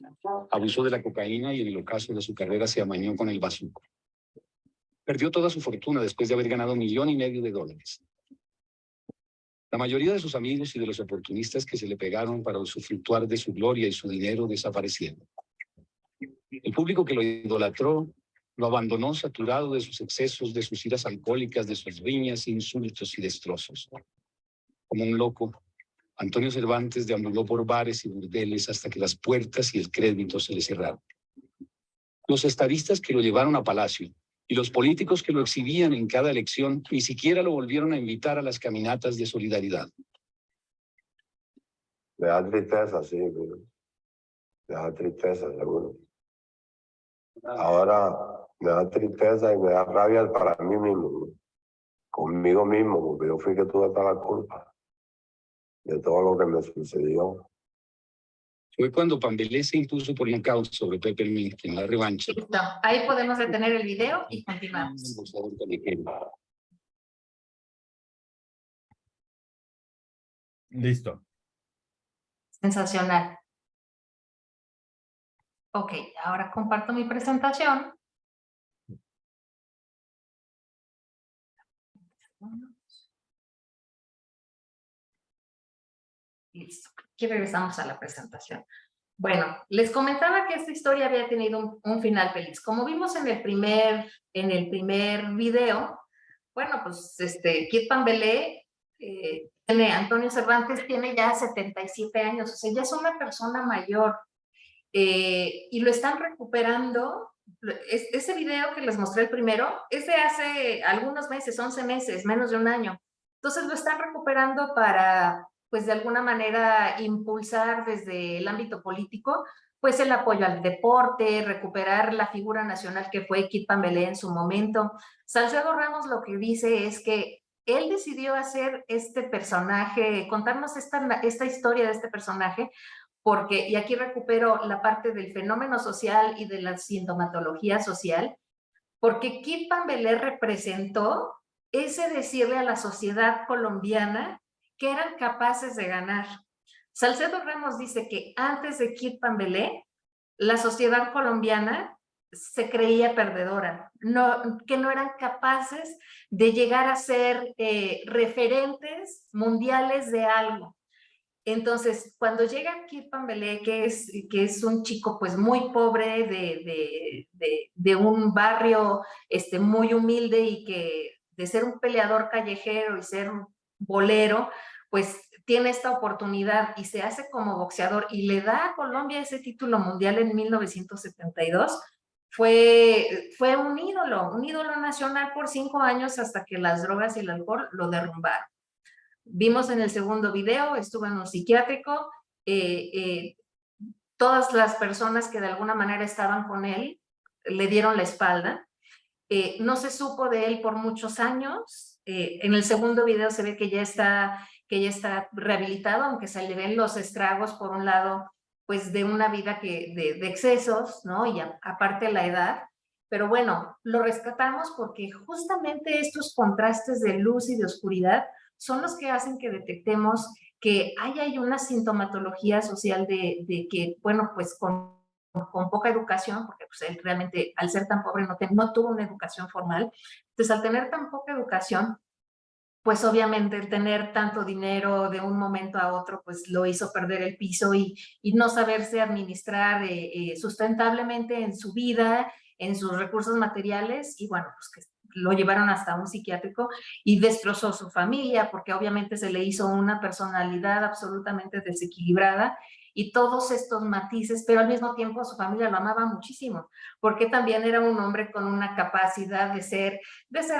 abusó de la cocaína y en el ocaso de su carrera se amañó con el bazuco. Perdió toda su fortuna después de haber ganado $1,5 millones. La mayoría de sus amigos y de los oportunistas que se le pegaron para usufructuar de su gloria y su dinero desaparecieron. El público que lo idolatró lo abandonó saturado de sus excesos, de sus iras alcohólicas, de sus riñas, insultos y destrozos. Como un loco, Antonio Cervantes deambuló por bares y burdeles hasta que las puertas y el crédito se le cerraron. Los estadistas que lo llevaron a Palacio y los políticos que lo exhibían en cada elección ni siquiera lo volvieron a invitar a las caminatas de solidaridad. Me da tristeza, sí, pero me da tristeza, seguro. Ahora me da tristeza y me da rabia para mí mismo, conmigo mismo, porque yo fui que tuve toda la culpa de todo lo que me sucedió. Fue cuando Pambelé se impuso por nocaut sobre Peppermint en la revancha. Listo. Ahí podemos detener el video y continuamos. Listo. Sensacional. Ok, ahora comparto mi presentación. Listo. Aquí regresamos a la presentación. Bueno, les comentaba que esta historia había tenido un final feliz. Como vimos en el primer video, bueno, pues Kit Pambelé, Antonio Cervantes tiene ya 77 años, o sea, ya es una persona mayor y lo están recuperando. Ese video que les mostré el primero es de hace algunos meses, 11 meses, menos de un año. Entonces lo están recuperando para, pues de alguna manera, impulsar desde el ámbito político, pues el apoyo al deporte, recuperar la figura nacional que fue Kit Pambelé en su momento. Salcedo Ramos lo que dice es que él decidió hacer este personaje, contarnos esta historia de este personaje, porque, y aquí recupero la parte del fenómeno social y de la sintomatología social, porque Kit Pambelé representó ese decirle a la sociedad colombiana que eran capaces de ganar. Salcedo Ramos dice que antes de Kit Pambelé, la sociedad colombiana se creía perdedora, que no eran capaces de llegar a ser referentes mundiales de algo. Entonces, cuando llega Kit Pambelé, que es un chico pues muy pobre de un barrio muy humilde y que de ser un peleador callejero y ser un bolero, pues tiene esta oportunidad y se hace como boxeador y le da a Colombia ese título mundial en 1972, fue un ídolo nacional por 5 años hasta que las drogas y el alcohol lo derrumbaron. Vimos en el segundo video, estuvo en un psiquiátrico, todas las personas que de alguna manera estaban con él le dieron la espalda, no se supo de él por muchos años, en el segundo video se ve que ya está rehabilitado, aunque se le ven los estragos por un lado, pues de una vida de excesos, ¿no? Y aparte la edad, pero bueno, lo rescatamos porque justamente estos contrastes de luz y de oscuridad son los que hacen que detectemos que hay una sintomatología social de que, bueno, pues con poca educación, porque pues él realmente al ser tan pobre no tuvo una educación formal, entonces al tener tan poca educación, pues obviamente el tener tanto dinero de un momento a otro, pues lo hizo perder el piso y no saberse administrar sustentablemente en su vida, en sus recursos materiales, y bueno, pues que lo llevaron hasta un psiquiátrico y destrozó su familia, porque obviamente se le hizo una personalidad absolutamente desequilibrada y todos estos matices, pero al mismo tiempo su familia lo amaba muchísimo, porque también era un hombre con una capacidad de ser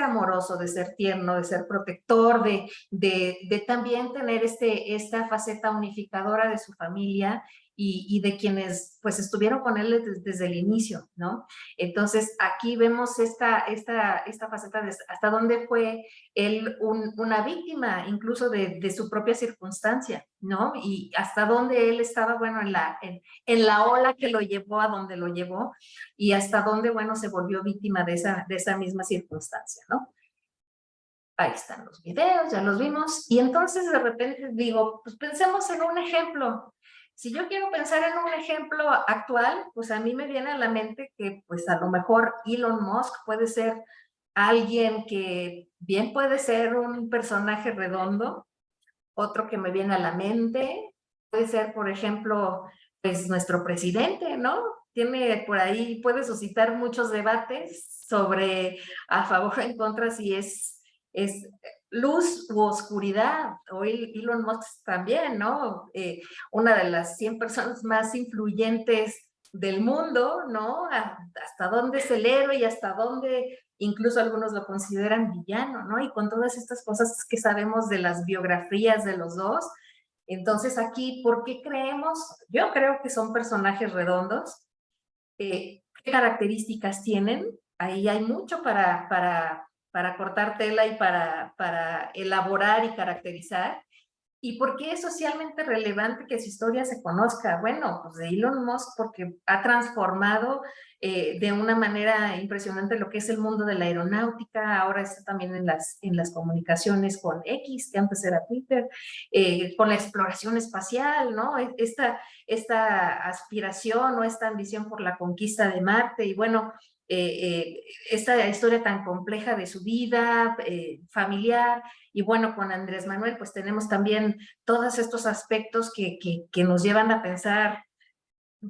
amoroso, de ser tierno, de ser protector, de también tener esta faceta unificadora de su familia y de quienes pues estuvieron con él desde el inicio, ¿no? Entonces aquí vemos esta faceta de hasta dónde fue él una víctima incluso de su propia circunstancia, ¿no? Y hasta dónde él estaba, bueno, en la ola que lo llevó a donde lo llevó y hasta dónde, bueno, se volvió víctima de esa misma circunstancia, ¿no? Ahí están los videos, ya los vimos. Y entonces de repente digo, pues pensemos en un ejemplo. Si yo quiero pensar en un ejemplo actual, pues a mí me viene a la mente que pues a lo mejor Elon Musk puede ser alguien que bien puede ser un personaje redondo. Otro que me viene a la mente puede ser, por ejemplo, pues nuestro presidente, ¿no? Tiene por ahí, puede suscitar muchos debates sobre a favor o en contra si es luz u oscuridad, o Elon Musk también, ¿no? Una de las 100 personas más influyentes del mundo, ¿no? Hasta dónde es el héroe y hasta dónde incluso algunos lo consideran villano, ¿no? Y con todas estas cosas que sabemos de las biografías de los dos, entonces aquí, ¿por qué creemos? Yo creo que son personajes redondos. ¿Qué características tienen? Ahí hay mucho para cortar tela y para elaborar y caracterizar. ¿Y por qué es socialmente relevante que su historia se conozca? Bueno, pues de Elon Musk porque ha transformado de una manera impresionante lo que es el mundo de la aeronáutica, ahora está también en las comunicaciones con X, que antes era Twitter, con la exploración espacial, ¿no? Esta aspiración o esta ambición por la conquista de Marte y bueno, esta historia tan compleja de su vida familiar y bueno, con Andrés Manuel pues tenemos también todos estos aspectos que nos llevan a pensar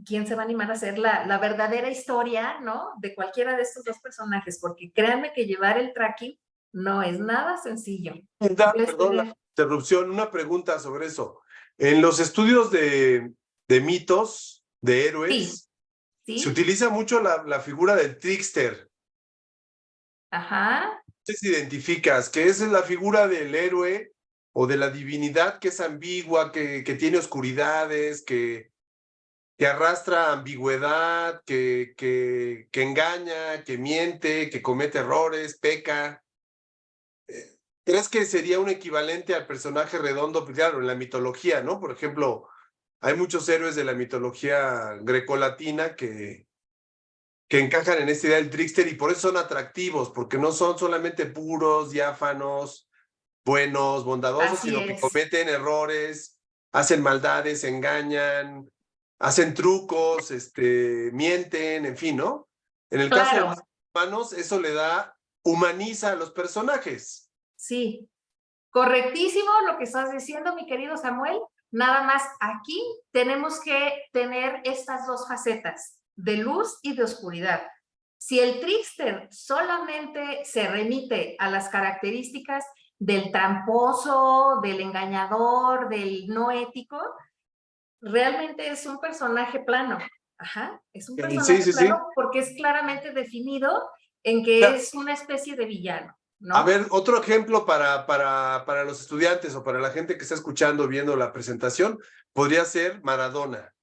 quién se va a animar a hacer la verdadera historia, ¿no? De cualquiera de estos dos personajes, porque créanme que llevar el tracking no es nada sencillo. Perdón la interrupción, una pregunta sobre eso. En los estudios de mitos, de héroes, ¿Sí? se utiliza mucho la figura del trickster. Ajá. No sé si identificas que esa es la figura del héroe o de la divinidad que es ambigua, que tiene oscuridades, que arrastra ambigüedad, que engaña, que miente, que comete errores, peca. ¿Crees que sería un equivalente al personaje redondo? Pues claro, en la mitología, ¿no? Por ejemplo, hay muchos héroes de la mitología grecolatina que encajan en esta idea del trickster y por eso son atractivos, porque no son solamente puros, diáfanos, buenos, bondadosos, Así sino que es. cometen errores, hacen maldades, engañan, hacen trucos, mienten, en fin, ¿no? En el caso de los humanos, eso le humaniza a los personajes. Sí, correctísimo lo que estás diciendo, mi querido Samuel. Nada más aquí tenemos que tener estas dos facetas, de luz y de oscuridad. Si el trickster solamente se remite a las características del tramposo, del engañador, del no ético, realmente es un personaje plano. Ajá, es un personaje plano porque es claramente definido en que es una especie de villano, ¿no? A ver, otro ejemplo para los estudiantes o para la gente que está escuchando, viendo la presentación, podría ser Maradona.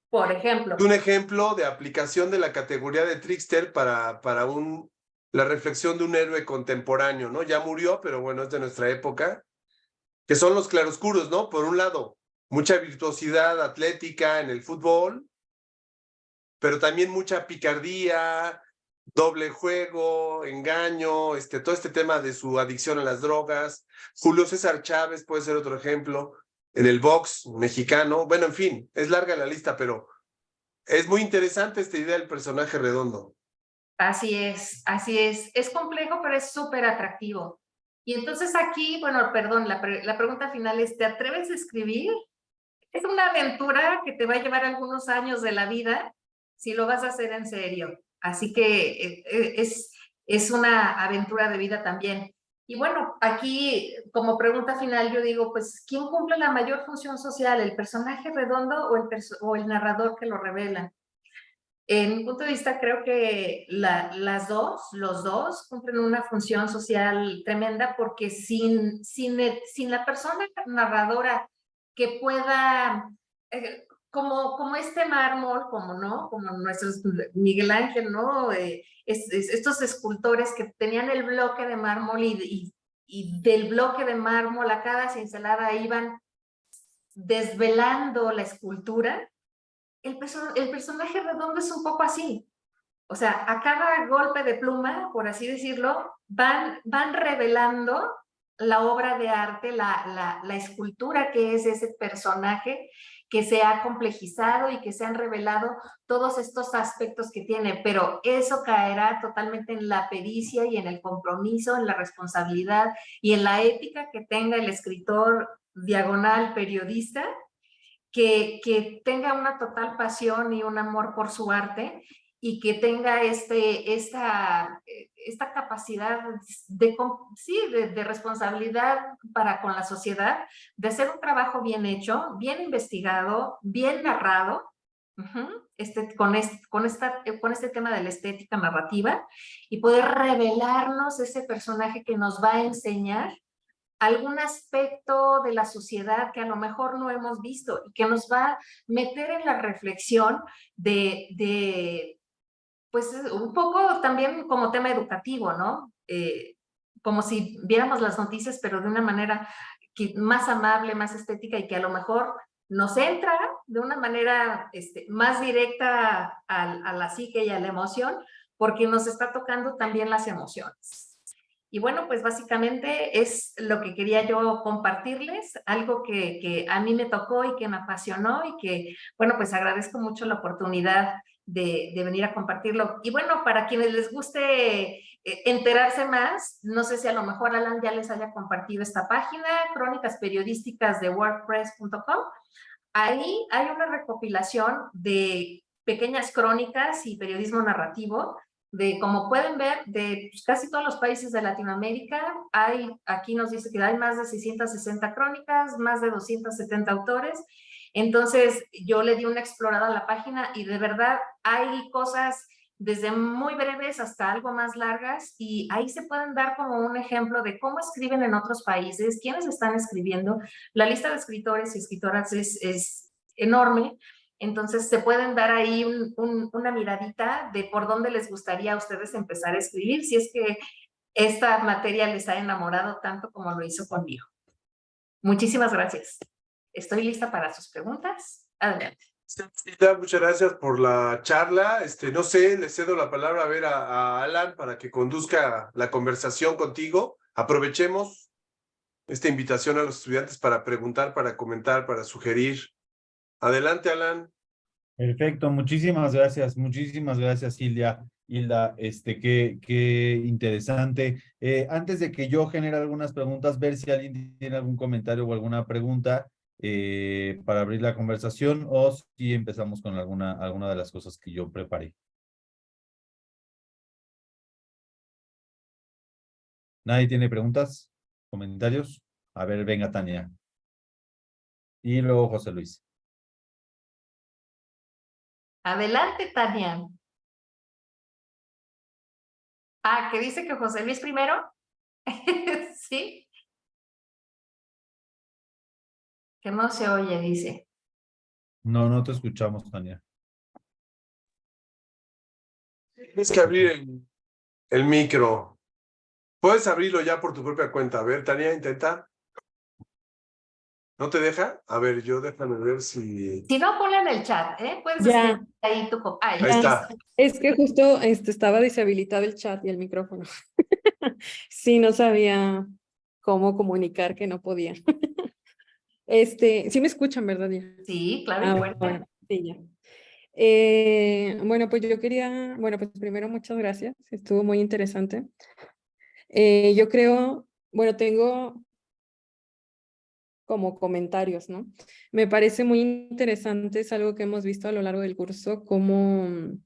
Por ejemplo. Un ejemplo de aplicación de la categoría de trickster para la reflexión de un héroe contemporáneo, ¿no? Ya murió, pero bueno, es de nuestra época, que son los claroscuros, ¿no? Por un lado, mucha virtuosidad atlética en el fútbol, pero también mucha picardía, doble juego, engaño, todo este tema de su adicción a las drogas. Julio César Chávez puede ser otro ejemplo, en el box mexicano. Bueno, en fin, es larga la lista, pero es muy interesante esta idea del personaje redondo. Así es, así es. Es complejo, pero es súper atractivo. Y entonces aquí, bueno, perdón, la pregunta final es, ¿te atreves a escribir? Es una aventura que te va a llevar algunos años de la vida si lo vas a hacer en serio. Así que es una aventura de vida también. Y bueno, aquí como pregunta final yo digo, pues, ¿quién cumple la mayor función social? ¿El personaje redondo o el narrador que lo revela? En mi punto de vista, creo que los dos cumplen una función social tremenda porque sin la persona narradora que pueda, como este mármol, como nuestros Miguel Ángel, ¿no? Estos escultores que tenían el bloque de mármol y del bloque de mármol a cada cincelada iban desvelando la escultura. El personaje redondo es un poco así. O sea, a cada golpe de pluma, por así decirlo, van revelando la obra de arte, la escultura que es ese personaje que se ha complejizado y que se han revelado todos estos aspectos que tiene, pero eso caerá totalmente en la pericia y en el compromiso, en la responsabilidad y en la ética que tenga el escritor diagonal periodista, que tenga una total pasión y un amor por su arte y que tenga esta capacidad de responsabilidad para con la sociedad, de hacer un trabajo bien hecho, bien investigado, bien narrado, con este tema de la estética narrativa, y poder revelarnos ese personaje que nos va a enseñar algún aspecto de la sociedad que a lo mejor no hemos visto y que nos va a meter en la reflexión pues un poco también como tema educativo, ¿no? Como si viéramos las noticias, pero de una manera más amable, más estética y que a lo mejor nos entra de una manera más directa a la psique y a la emoción, porque nos está tocando también las emociones. Y bueno, pues básicamente es lo que quería yo compartirles, algo que a mí me tocó y que me apasionó y que, bueno, pues agradezco mucho la oportunidad de venir a compartirlo. Y bueno, para quienes les guste enterarse más, no sé si a lo mejor Alan ya les haya compartido esta página, Crónicas Periodísticas de WordPress.com. Ahí hay una recopilación de pequeñas crónicas y periodismo narrativo de, como pueden ver, de casi todos los países de Latinoamérica. Aquí nos dice que hay más de 660 crónicas, más de 270 autores. Entonces, yo le di una explorada a la página y de verdad hay cosas desde muy breves hasta algo más largas, y ahí se pueden dar como un ejemplo de cómo escriben en otros países, quiénes están escribiendo. La lista de escritores y escritoras es enorme. Entonces se pueden dar ahí una miradita de por dónde les gustaría a ustedes empezar a escribir, si es que esta materia les ha enamorado tanto como lo hizo conmigo. Muchísimas gracias. Estoy lista para sus preguntas. Adelante. Muchas gracias por la charla. No sé, le cedo la palabra a Alan para que conduzca la conversación contigo. Aprovechemos esta invitación a los estudiantes para preguntar, para comentar, para sugerir. Adelante, Alan. Perfecto, muchísimas gracias, Hilda. Qué interesante. Antes de que yo genere algunas preguntas, ver si alguien tiene algún comentario o alguna pregunta para abrir la conversación, o si empezamos con alguna de las cosas que yo preparé. ¿Nadie tiene preguntas? ¿Comentarios? A ver, venga, Tania. Y luego José Luis. Adelante, Tania. ¿Que dice que José Luis primero? ¿Sí? Que no se oye, dice. No te escuchamos, Tania. Tienes que abrir el micro. Puedes abrirlo ya por tu propia cuenta. A ver, Tania, intenta. ¿No te deja? A ver, déjame ver si... Si no, ponle en el chat, ¿eh? Puedes Ya. escribir ahí tu... Ahí está. Es que justo estaba deshabilitado el chat y el micrófono. Sí, no sabía cómo comunicar que no podía. Sí me escuchan, ¿verdad? Ya? Sí, claro. Bueno, sí, ya. Bueno, pues yo quería, pues primero muchas gracias, estuvo muy interesante. Yo creo, tengo como comentarios, ¿no? Me parece muy interesante, es algo que hemos visto a lo largo del curso, cómo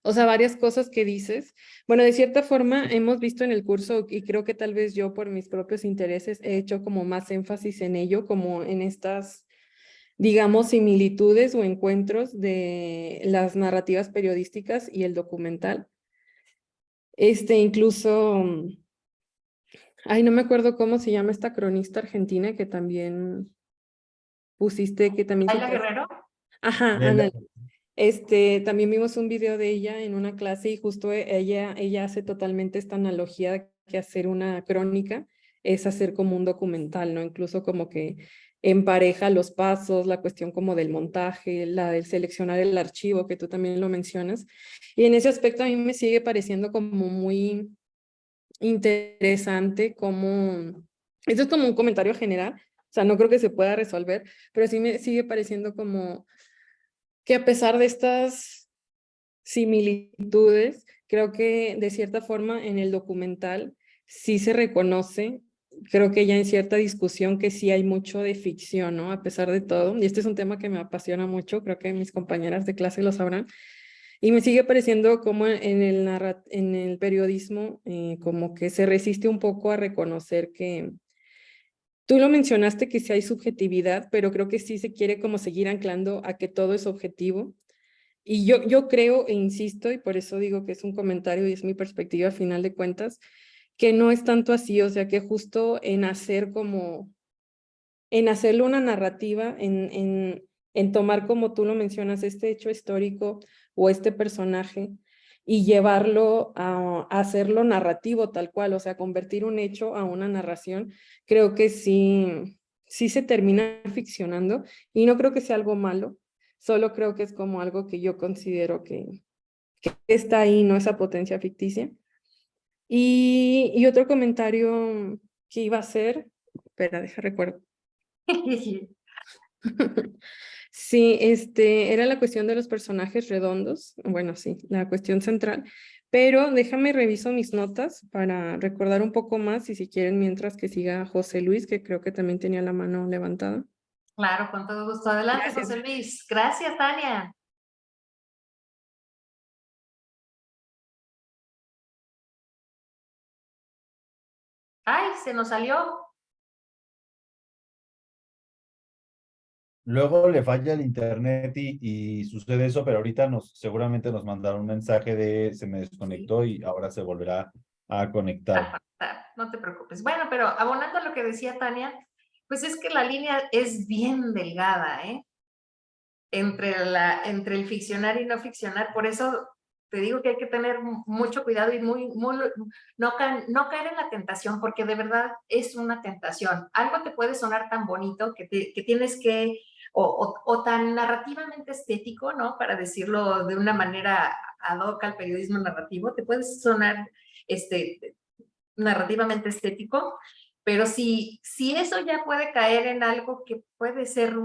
O sea, varias cosas que dices. Bueno, de cierta forma hemos visto en el curso, y creo que tal vez yo por mis propios intereses he hecho como más énfasis en ello, como en estas, digamos, similitudes o encuentros de las narrativas periodísticas y el documental. Incluso, ay, no me acuerdo cómo se llama esta cronista argentina que también pusiste, que también... ¿Ayla Guerrero? Ajá, Ana. También vimos un video de ella en una clase y justo ella hace totalmente esta analogía que hacer una crónica es hacer como un documental, ¿no? Incluso como que empareja los pasos, la cuestión como del montaje, la del seleccionar el archivo, que tú también lo mencionas. Y en ese aspecto a mí me sigue pareciendo como muy interesante, como... Esto es como un comentario general, o sea, no creo que se pueda resolver, pero sí me sigue pareciendo como que a pesar de estas similitudes, creo que de cierta forma en el documental sí se reconoce, creo que ya en cierta discusión que sí hay mucho de ficción, ¿no? A pesar de todo, y este es un tema que me apasiona mucho, creo que mis compañeras de clase lo sabrán, y me sigue pareciendo como en el periodismo como que se resiste un poco a reconocer que tú lo mencionaste que sí hay subjetividad, pero creo que sí se quiere como seguir anclando a que todo es objetivo. Y yo creo e insisto, y por eso digo que es un comentario y es mi perspectiva a final de cuentas, que no es tanto así, o sea, que justo en hacer como, en hacerle una narrativa, en tomar como tú lo mencionas, este hecho histórico o este personaje y llevarlo a hacerlo narrativo tal cual, o sea, convertir un hecho a una narración, creo que sí se termina ficcionando y no creo que sea algo malo, solo creo que es como algo que yo considero que está ahí, ¿no? Esa potencia ficticia. Y otro comentario que iba a hacer, espera, deja recuerdo. Sí, era la cuestión de los personajes redondos, bueno, sí, la cuestión central, pero déjame reviso mis notas para recordar un poco más y si quieren mientras que siga José Luis, que creo que también tenía la mano levantada. Claro, con todo gusto. Adelante, Gracias. José Luis. Gracias, Tania. Ay, se nos salió. Luego le falla el internet y sucede eso, pero ahorita seguramente nos mandaron un mensaje de se me desconectó y ahora se volverá a conectar. No te preocupes. Bueno, pero abonando a lo que decía Tania, pues es que la línea es bien delgada, ¿eh? Entre el ficcionar y no ficcionar. Por eso te digo que hay que tener mucho cuidado y no caer en la tentación, porque de verdad es una tentación. Algo te puede sonar tan bonito que tienes que, o tan narrativamente estético, ¿no? Para decirlo de una manera ad hoc al periodismo narrativo, te puede sonar narrativamente estético, pero si eso ya puede caer en algo que puede ser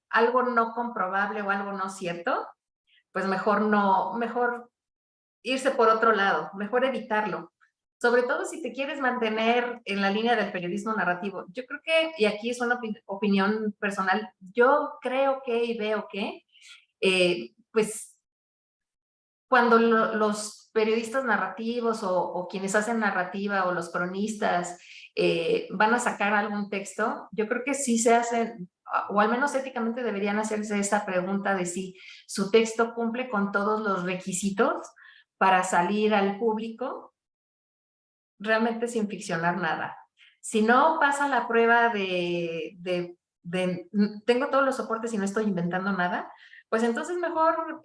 algo no comprobable o algo no cierto, pues mejor irse por otro lado, mejor evitarlo. Sobre todo si te quieres mantener en la línea del periodismo narrativo. Yo creo que, y aquí es una opinión personal, yo creo que y veo que, pues, cuando los periodistas narrativos o quienes hacen narrativa o los cronistas van a sacar algún texto, yo creo que sí se hacen, o al menos éticamente deberían hacerse esa pregunta de si su texto cumple con todos los requisitos para salir al público, realmente sin ficcionar nada. Si no pasa la prueba de tengo todos los soportes y no estoy inventando nada, pues entonces mejor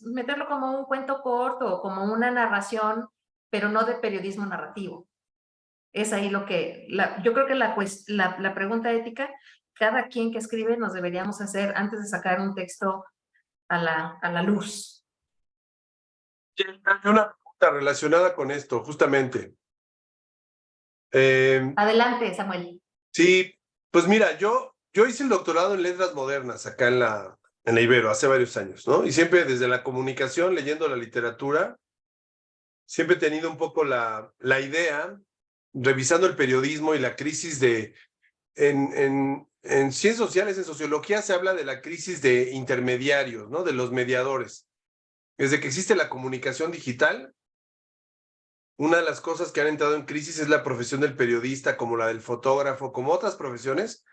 meterlo como un cuento corto o como una narración, pero no de periodismo narrativo. Es ahí lo que, yo creo que la pregunta ética, cada quien que escribe nos deberíamos hacer antes de sacar un texto a la luz. Hay una pregunta relacionada con esto, justamente. Adelante, Samuel. Sí, pues mira, yo hice el doctorado en letras modernas acá en la Ibero hace varios años, ¿no? Y siempre desde la comunicación, leyendo la literatura, siempre he tenido un poco la idea, revisando el periodismo y la crisis en ciencias sociales, en sociología se habla de la crisis de intermediarios, ¿no? De los mediadores. Desde que existe la comunicación digital, una de las cosas que han entrado en crisis es la profesión del periodista, como la del fotógrafo, como otras profesiones,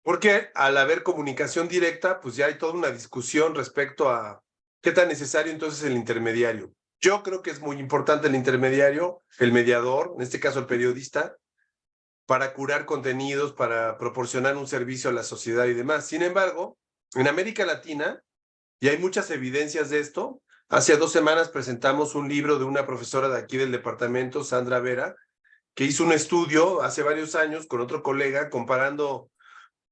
porque al haber comunicación directa, pues ya hay toda una discusión respecto a qué tan necesario entonces el intermediario. Yo creo que es muy importante el intermediario, el mediador, en este caso el periodista, para curar contenidos, para proporcionar un servicio a la sociedad y demás. Sin embargo, en América Latina, y hay muchas evidencias de esto, hace 2 semanas presentamos un libro de una profesora de aquí del departamento, Sandra Vera, que hizo un estudio hace varios años con otro colega comparando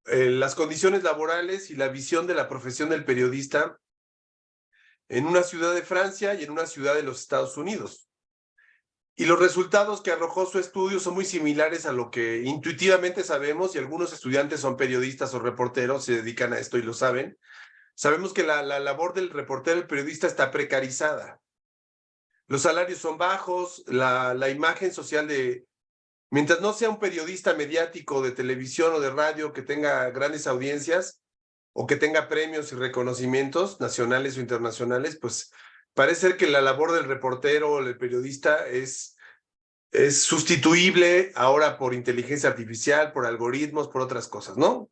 las condiciones laborales y la visión de la profesión del periodista en una ciudad de Francia y en una ciudad de los Estados Unidos. Y los resultados que arrojó su estudio son muy similares a lo que intuitivamente sabemos, y algunos estudiantes son periodistas o reporteros, se dedican a esto y lo saben. Sabemos que la labor del reportero, el periodista, está precarizada. Los salarios son bajos, la imagen social de... Mientras no sea un periodista mediático de televisión o de radio que tenga grandes audiencias o que tenga premios y reconocimientos nacionales o internacionales, pues parece ser que la labor del reportero o del periodista es sustituible ahora por inteligencia artificial, por algoritmos, por otras cosas, ¿no?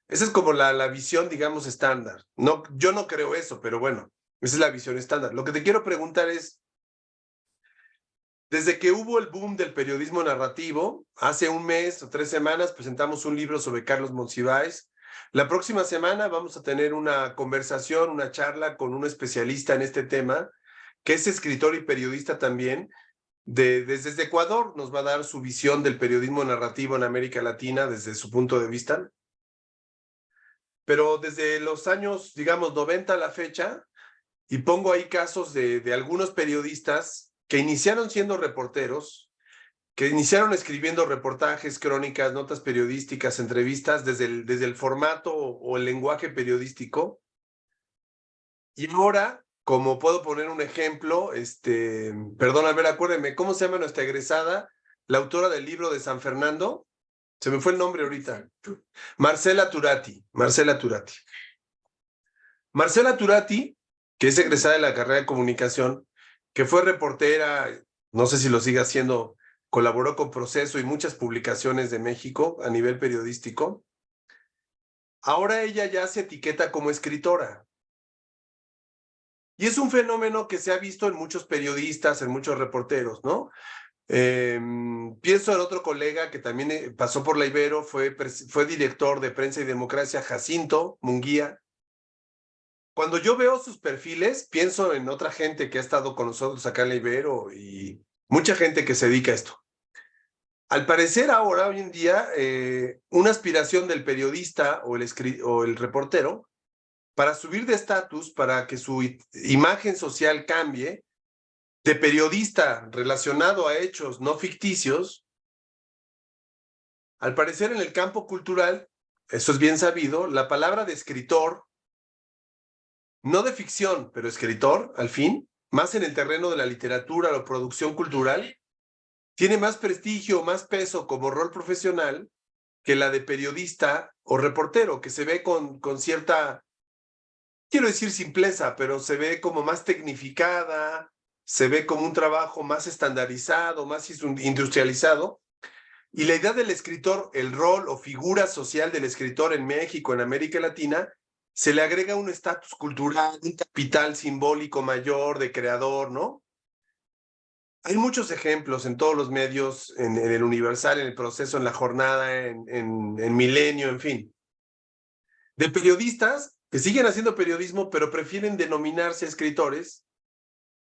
Esa es como la visión, digamos, estándar. No, yo no creo eso, pero bueno, esa es la visión estándar. Lo que te quiero preguntar es, desde que hubo el boom del periodismo narrativo, hace 1 mes o 3 semanas presentamos un libro sobre Carlos Monsiváis. La próxima semana vamos a tener una conversación, una charla con un especialista en este tema, que es escritor y periodista también, desde Ecuador. Nos va a dar su visión del periodismo narrativo en América Latina desde su punto de vista. Pero desde los años, digamos, 90 a la fecha, y pongo ahí casos de algunos periodistas que iniciaron siendo reporteros, que iniciaron escribiendo reportajes, crónicas, notas periodísticas, entrevistas desde el formato o el lenguaje periodístico. Y ahora, como puedo poner un ejemplo, perdón, a ver, acuérdenme, ¿cómo se llama nuestra egresada? La autora del libro de San Fernando. Se me fue el nombre ahorita. Marcela Turati. Marcela Turati, que es egresada de la carrera de comunicación, que fue reportera, no sé si lo sigue haciendo, colaboró con Proceso y muchas publicaciones de México a nivel periodístico. Ahora ella ya se etiqueta como escritora. Y es un fenómeno que se ha visto en muchos periodistas, en muchos reporteros, ¿no? Pienso en otro colega que también pasó por la Ibero, fue director de Prensa y Democracia, Jacinto Munguía. Cuando yo veo sus perfiles, pienso en otra gente que ha estado con nosotros acá en la Ibero y mucha gente que se dedica a esto. Al parecer ahora, hoy en día, una aspiración del periodista o el reportero para subir de estatus, para que su imagen social cambie, de periodista relacionado a hechos no ficticios, al parecer en el campo cultural, eso es bien sabido, la palabra de escritor, no de ficción, pero escritor, al fin, más en el terreno de la literatura o producción cultural, tiene más prestigio, más peso como rol profesional que la de periodista o reportero, que se ve con cierta, quiero decir simpleza, pero se ve como más tecnificada, se ve como un trabajo más estandarizado, más industrializado. Y la idea del escritor, el rol o figura social del escritor en México, en América Latina, se le agrega un estatus cultural, un capital simbólico mayor de creador, ¿no? Hay muchos ejemplos en todos los medios, en el Universal, en el Proceso, en La Jornada, en Milenio, en fin. De periodistas que siguen haciendo periodismo, pero prefieren denominarse escritores.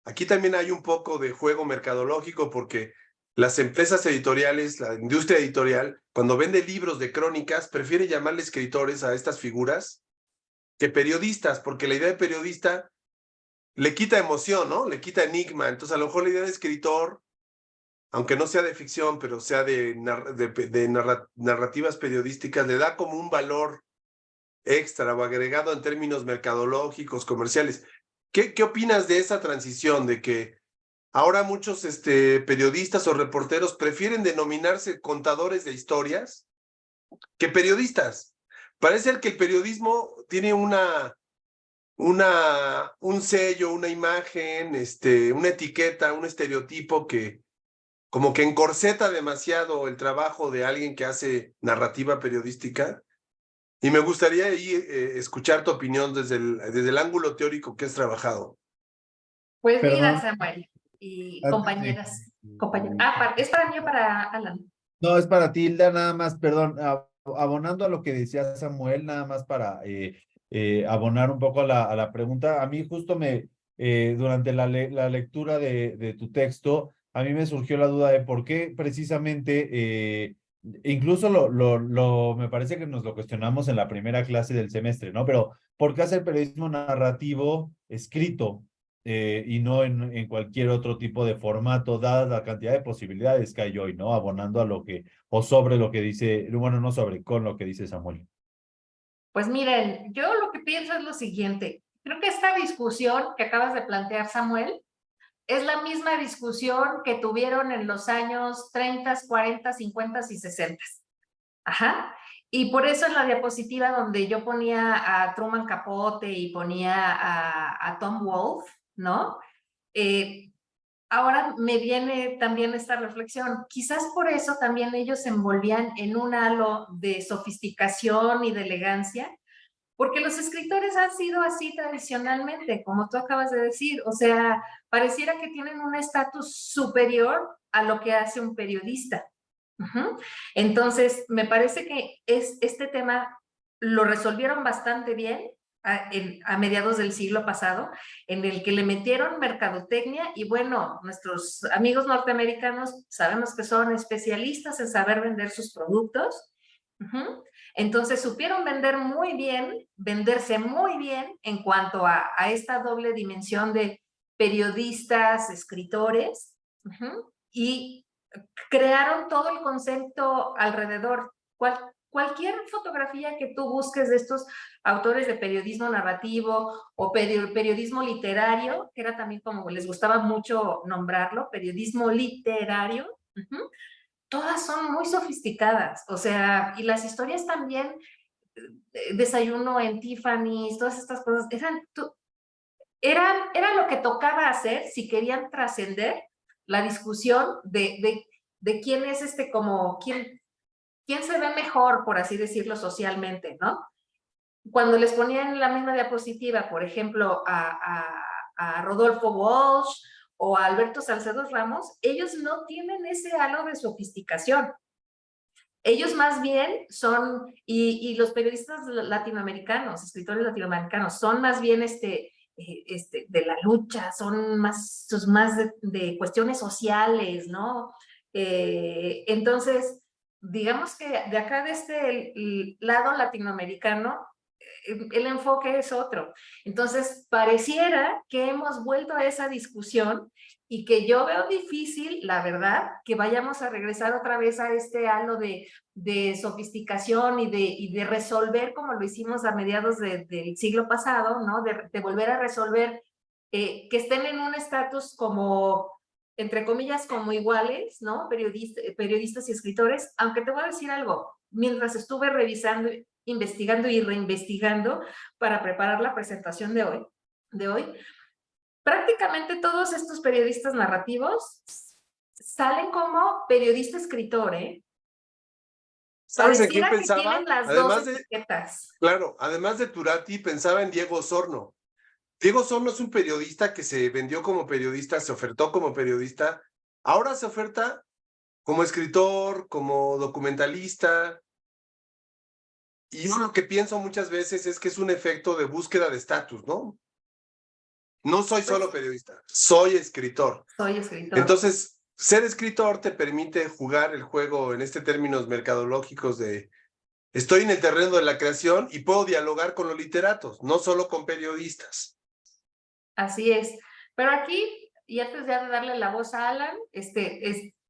Aquí también hay un poco de juego mercadológico porque las empresas editoriales, la industria editorial, cuando vende libros de crónicas, prefiere llamarle escritores a estas figuras que periodistas, porque la idea de periodista le quita emoción, ¿no? Le quita enigma. Entonces, a lo mejor la idea de escritor, aunque no sea de ficción, pero sea de narrativas periodísticas, le da como un valor extra o agregado en términos mercadológicos, comerciales. ¿Qué opinas de esa transición, de que ahora muchos periodistas o reporteros prefieren denominarse contadores de historias que periodistas? Parece ser que el periodismo tiene una un sello, una imagen, una etiqueta, un estereotipo que como que encorseta demasiado el trabajo de alguien que hace narrativa periodística. Y me gustaría ahí escuchar tu opinión desde el ángulo teórico que has trabajado. Pues mira, Perdón. Samuel y Antes de- compañeras. ¿Es para mí o para Alan? No, es para ti, Hilda, nada más, perdón, abonando a lo que decía Samuel, nada más para abonar un poco a la pregunta. A mí justo durante la lectura de tu texto, a mí me surgió la duda de por qué precisamente, incluso me parece que nos lo cuestionamos en la primera clase del semestre, ¿no? Pero ¿por qué hacer periodismo narrativo escrito? Y no en cualquier otro tipo de formato, dada la cantidad de posibilidades que hay hoy, ¿no? Abonando a lo que, o sobre lo que dice, bueno, no sobre, con lo que dice Samuel. Pues miren, yo lo que pienso es lo siguiente. Creo que esta discusión que acabas de plantear, Samuel, es la misma discusión que tuvieron en los años 30, 40, 50 y 60. Ajá. Y por eso en la diapositiva donde yo ponía a Truman Capote y ponía a Tom Wolfe, ¿no? Ahora me viene también esta reflexión. Quizás por eso también ellos se envolvían en un halo de sofisticación y de elegancia, porque los escritores han sido así tradicionalmente, como tú acabas de decir. O sea, pareciera que tienen un estatus superior a lo que hace un periodista. Entonces, me parece que este tema lo resolvieron bastante bien a mediados del siglo pasado, en el que le metieron mercadotecnia y bueno, nuestros amigos norteamericanos sabemos que son especialistas en saber vender sus productos. Entonces supieron vender muy bien, venderse muy bien en cuanto a esta doble dimensión de periodistas, escritores, y crearon todo el concepto alrededor. Cualquier fotografía que tú busques de estos autores de periodismo narrativo o periodismo literario, que era también como les gustaba mucho nombrarlo, periodismo literario, todas son muy sofisticadas, o sea, y las historias también, Desayuno en Tiffany's, todas estas cosas, era lo que tocaba hacer si querían trascender la discusión de quién es quién se ve mejor, por así decirlo, socialmente, ¿no? Cuando les ponían en la misma diapositiva, por ejemplo, a Rodolfo Walsh o a Alberto Salcedo Ramos, ellos no tienen ese halo de sofisticación. Ellos más bien son, y los periodistas latinoamericanos, escritores latinoamericanos, son más bien de la lucha, son más de cuestiones sociales, ¿no? Entonces, digamos que de acá de este lado latinoamericano, el enfoque es otro. Entonces, pareciera que hemos vuelto a esa discusión y que yo veo difícil, la verdad, que vayamos a regresar otra vez a este halo de sofisticación y de resolver como lo hicimos a mediados del siglo pasado, ¿no? De volver a resolver, que estén en un estatus como, entre comillas, como iguales, ¿no? Periodistas y escritores, aunque te voy a decir algo, mientras estuve revisando, investigando y reinvestigando para preparar la presentación de hoy, prácticamente todos estos periodistas narrativos salen como periodista escritor, ¿eh? ¿Sabes en quién Pareciera que pensaba? tienen las dos etiquetas. Claro, además de Turati, pensaba en Diego Osorno. Diego Osorno es un periodista que se vendió como periodista, se ofertó como periodista, ahora se oferta como escritor, como documentalista. Y yo lo que pienso muchas veces es que es un efecto de búsqueda de estatus, ¿no? No soy solo periodista, soy escritor. Soy escritor. Entonces, ser escritor te permite jugar el juego en términos mercadológicos de estoy en el terreno de la creación y puedo dialogar con los literatos, no solo con periodistas. Así es. Pero aquí, y antes ya de darle la voz a Alan,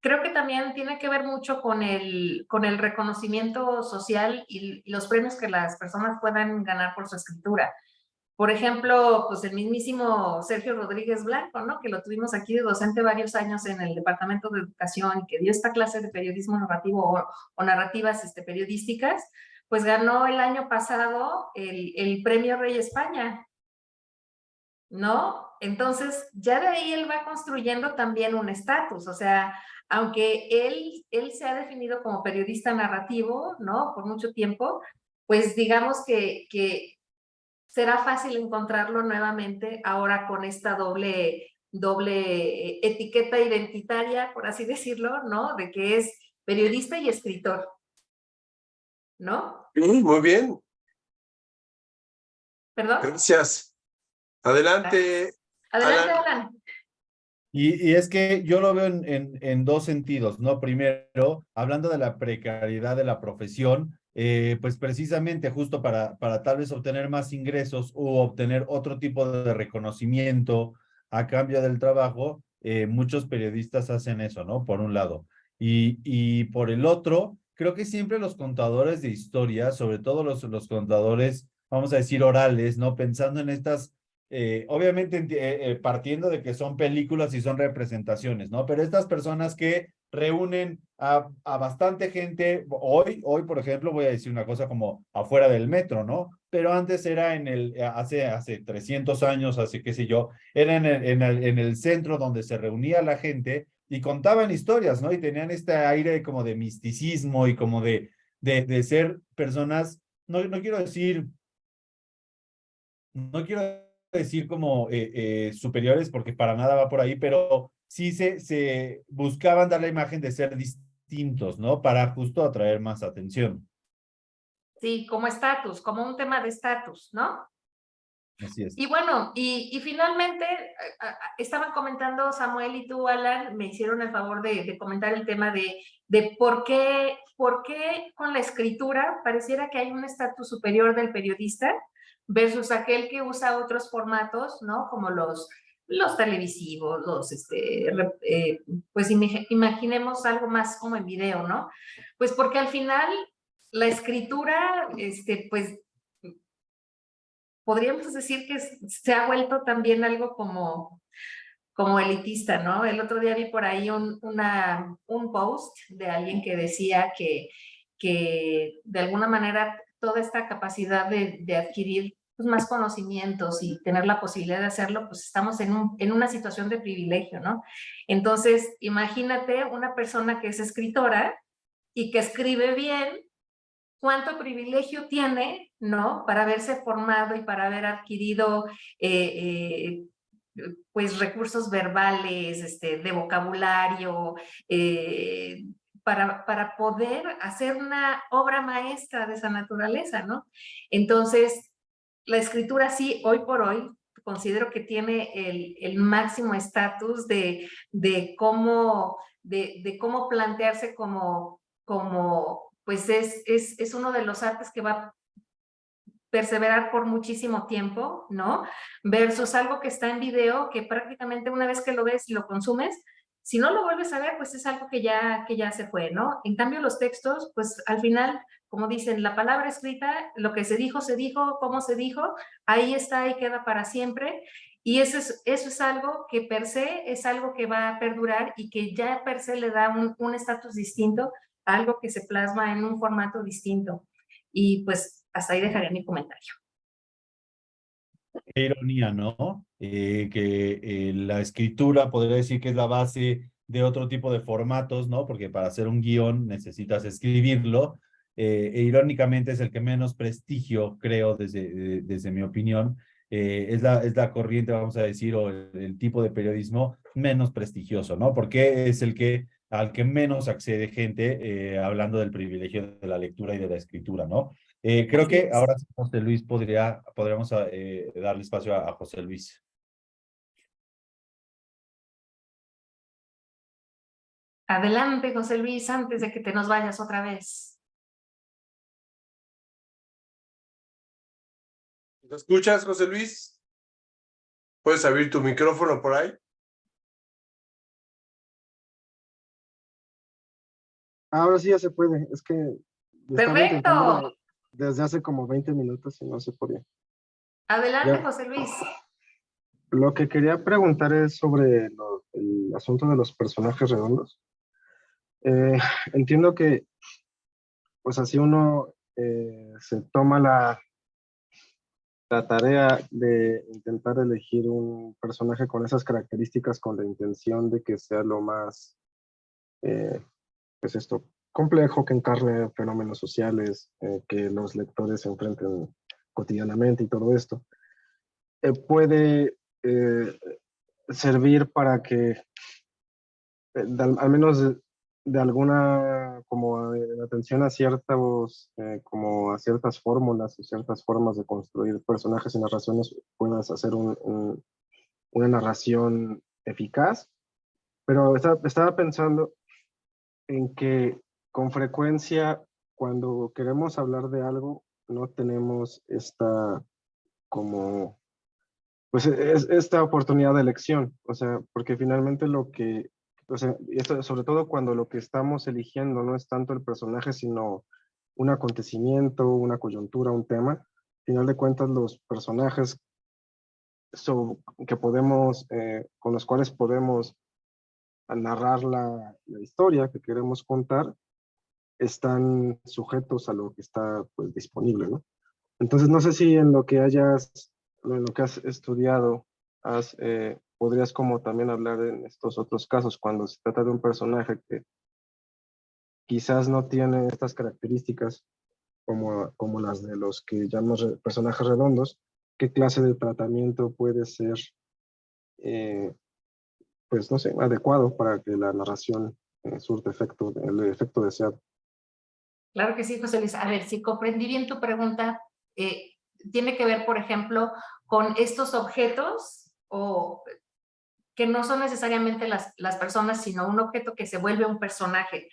creo que también tiene que ver mucho con el reconocimiento social y los premios que las personas puedan ganar por su escritura. Por ejemplo, pues el mismísimo Sergio Rodríguez Blanco, ¿no? Que lo tuvimos aquí de docente varios años en el Departamento de Educación y que dio esta clase de periodismo narrativo o narrativas periodísticas, pues ganó el año pasado el Premio Rey España. ¿no? Entonces, ya de ahí él va construyendo también un estatus, o sea, aunque él se ha definido como periodista narrativo, ¿no? Por mucho tiempo, pues digamos que será fácil encontrarlo nuevamente ahora con esta doble etiqueta identitaria, por así decirlo, ¿no? De que es periodista y escritor, ¿no? Sí, muy bien. ¿Perdón? Gracias. Adelante. Adelante, Alan. Alan. Y es que yo lo veo en dos sentidos, ¿no? Primero, hablando de la precariedad de la profesión, pues precisamente justo para tal vez obtener más ingresos o obtener otro tipo de reconocimiento a cambio del trabajo, muchos periodistas hacen eso, ¿no? Por un lado. Y por el otro, creo que siempre los contadores de historias, sobre todo los contadores, vamos a decir, orales, ¿no? Pensando en estas obviamente partiendo de que son películas y son representaciones, ¿no? Pero estas personas que reúnen a bastante gente, hoy, por ejemplo, voy a decir una cosa como afuera del metro, ¿no? Pero antes era hace 300 años, hace qué sé yo, era en el centro donde se reunía la gente y contaban historias, ¿no? Y tenían este aire como de misticismo y como de ser personas, no quiero decir como superiores, porque para nada va por ahí, pero sí se buscaban dar la imagen de ser distintos, ¿no? Para justo atraer más atención. Sí, como estatus, como un tema de estatus, ¿no? Así es. Y bueno, y finalmente, estaban comentando Samuel y tú, Alan, me hicieron el favor de comentar el tema de por qué con la escritura pareciera que hay un estatus superior del periodista versus aquel que usa otros formatos, ¿no? Como los televisivos, pues imaginemos algo más como en video, ¿no? Pues porque al final la escritura, pues podríamos decir que se ha vuelto también algo como elitista, ¿no? El otro día vi por ahí un post de alguien que decía que de alguna manera toda esta capacidad de adquirir pues, más conocimientos y tener la posibilidad de hacerlo, pues estamos en una situación de privilegio, ¿no? Entonces, imagínate una persona que es escritora y que escribe bien, cuánto privilegio tiene, ¿no? Para haberse formado y para haber adquirido pues recursos verbales, de vocabulario, para poder hacer una obra maestra de esa naturaleza, ¿no? Entonces, la escritura sí, hoy por hoy, considero que tiene el máximo estatus de cómo plantearse como pues es uno de los artes que va a perseverar por muchísimo tiempo, ¿no? Versus algo que está en video, que prácticamente una vez que lo ves y lo consumes, si no lo vuelves a ver, pues es algo que ya se fue, ¿no? En cambio, los textos, pues al final, como dicen, la palabra escrita, lo que se dijo, cómo se dijo, ahí está, ahí queda para siempre. Y eso es algo que per se es algo que va a perdurar y que ya per se le da un estatus distinto a algo que se plasma en un formato distinto. Y pues hasta ahí dejaré mi comentario. Qué ironía, ¿no? Que la escritura podría decir que es la base de otro tipo de formatos, ¿no? Porque para hacer un guión necesitas escribirlo, e irónicamente es el que menos prestigio, creo, desde mi opinión, es la corriente, vamos a decir, o el tipo de periodismo menos prestigioso, ¿no? Porque es al que menos accede gente, hablando del privilegio de la lectura y de la escritura, ¿no? Creo que ahora sí, José Luis, podríamos darle espacio a José Luis. Adelante, José Luis, antes de que te nos vayas otra vez. ¿Lo escuchas, José Luis? ¿Puedes abrir tu micrófono por ahí? Ahora sí ya se puede, es que estaba ¡Perfecto! intentando desde hace como 20 minutos y no se podía. Adelante, Ya. José Luis. Lo que quería preguntar es sobre el asunto de los personajes redondos. Entiendo que pues así uno se toma la tarea de intentar elegir un personaje con esas características con la intención de que sea lo más, pues esto, complejo, que encarne fenómenos sociales, que los lectores se enfrenten cotidianamente y todo esto, puede servir para que al menos de alguna como atención a ciertas como a ciertas fórmulas o ciertas formas de construir personajes y narraciones puedas hacer una narración eficaz, pero estaba pensando en que con frecuencia cuando queremos hablar de algo no tenemos esta como pues esta oportunidad de elección, o sea, porque finalmente o sea, y esto sobre todo cuando lo que estamos eligiendo no es tanto el personaje, sino un acontecimiento, una coyuntura, un tema. Al final de cuentas, los personajes que podemos, con los cuales podemos narrar la historia que queremos contar, están sujetos a lo que está pues disponible, ¿no? Entonces, no sé si en lo que has estudiado, podrías como también hablar en estos otros casos, cuando se trata de un personaje que quizás no tiene estas características como las de los que llamamos personajes redondos, ¿qué clase de tratamiento puede ser, pues no sé, adecuado para que la narración surte el efecto deseado? Claro que sí, José Luis. A ver, si comprendí bien tu pregunta, tiene que ver, por ejemplo, con estos objetos o que no son necesariamente las personas, sino un objeto que se vuelve un personaje.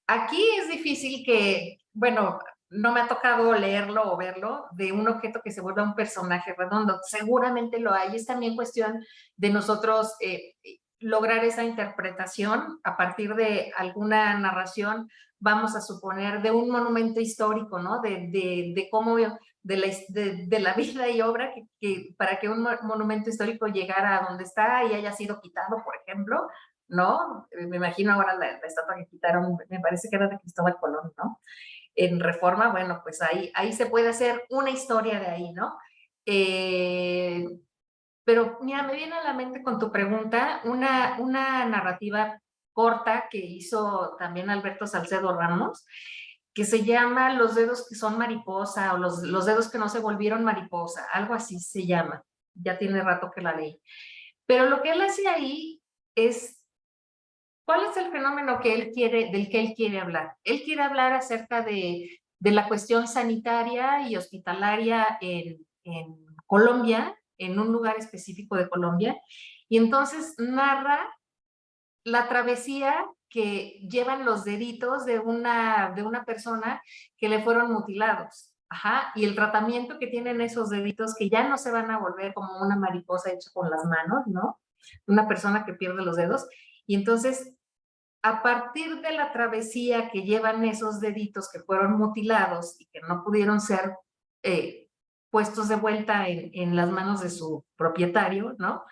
Aquí es difícil que, bueno, no me ha tocado leerlo o verlo, de un objeto que se vuelva un personaje redondo. Seguramente lo hay. Es también cuestión de nosotros lograr esa interpretación a partir de alguna narración, vamos a suponer, de un monumento histórico, ¿no? De cómo, de la vida y obra para que un monumento histórico llegara a donde está y haya sido quitado, por ejemplo, ¿no? Me imagino ahora la estatua que quitaron, me parece que era de Cristóbal Colón, ¿no? En Reforma, bueno, pues ahí se puede hacer una historia de ahí, ¿no? Pero mira, me viene a la mente con tu pregunta una narrativa corta que hizo también Alberto Salcedo Ramos, que se llama Los dedos que son mariposa o los dedos que no se volvieron mariposa, algo así se llama. Ya tiene rato que la leí. Pero lo que él hace ahí es, ¿cuál es el fenómeno del que él quiere hablar? Él quiere hablar acerca de la cuestión sanitaria y hospitalaria en Colombia, en un lugar específico de Colombia, y entonces narra la travesía que llevan los deditos de una persona que le fueron mutilados. Ajá, y el tratamiento que tienen esos deditos que ya no se van a volver como una mariposa hecha con las manos, ¿no? Una persona que pierde los dedos. Y entonces, a partir de la travesía que llevan esos deditos que fueron mutilados y que no pudieron ser puestos de vuelta en las manos de su propietario, ¿no?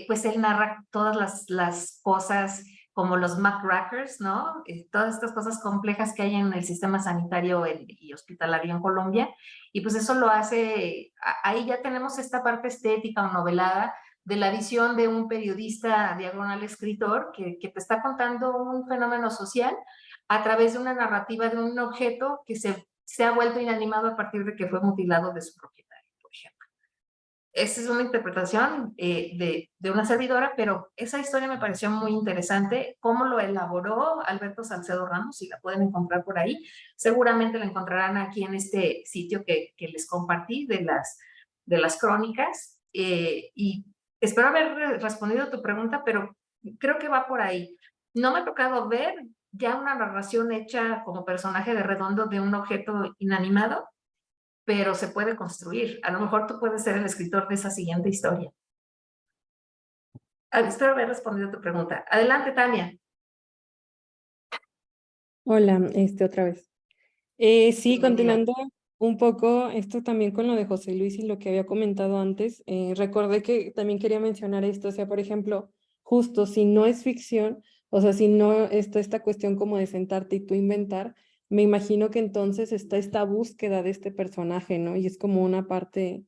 Pues él narra todas las cosas como los McCrackers, ¿no? Todas estas cosas complejas que hay en el sistema sanitario y hospitalario en Colombia, y pues eso lo hace, ahí ya tenemos esta parte estética o novelada de la visión de un periodista diagonal escritor que te está contando un fenómeno social a través de una narrativa de un objeto que se ha vuelto inanimado a partir de que fue mutilado de su propietario, por ejemplo. Esa es una interpretación de una servidora, pero esa historia me pareció muy interesante. Cómo lo elaboró Alberto Salcedo Ramos, si la pueden encontrar por ahí. Seguramente la encontrarán aquí en este sitio que les compartí de las crónicas. Y espero haber respondido a tu pregunta, pero creo que va por ahí. No me ha tocado ver ya una narración hecha como personaje de Redondo de un objeto inanimado, pero se puede construir. A lo mejor tú puedes ser el escritor de esa siguiente historia. Espero haber respondido a tu pregunta. Adelante, Tania. Hola, otra vez. Sí, continuando un poco esto también con lo de José Luis y lo que había comentado antes, recordé que también quería mencionar esto, o sea, por ejemplo, justo si no es ficción, o sea, si no está esta cuestión como de sentarte y tú inventar, me imagino que entonces está esta búsqueda de este personaje, ¿no? Y es como una parte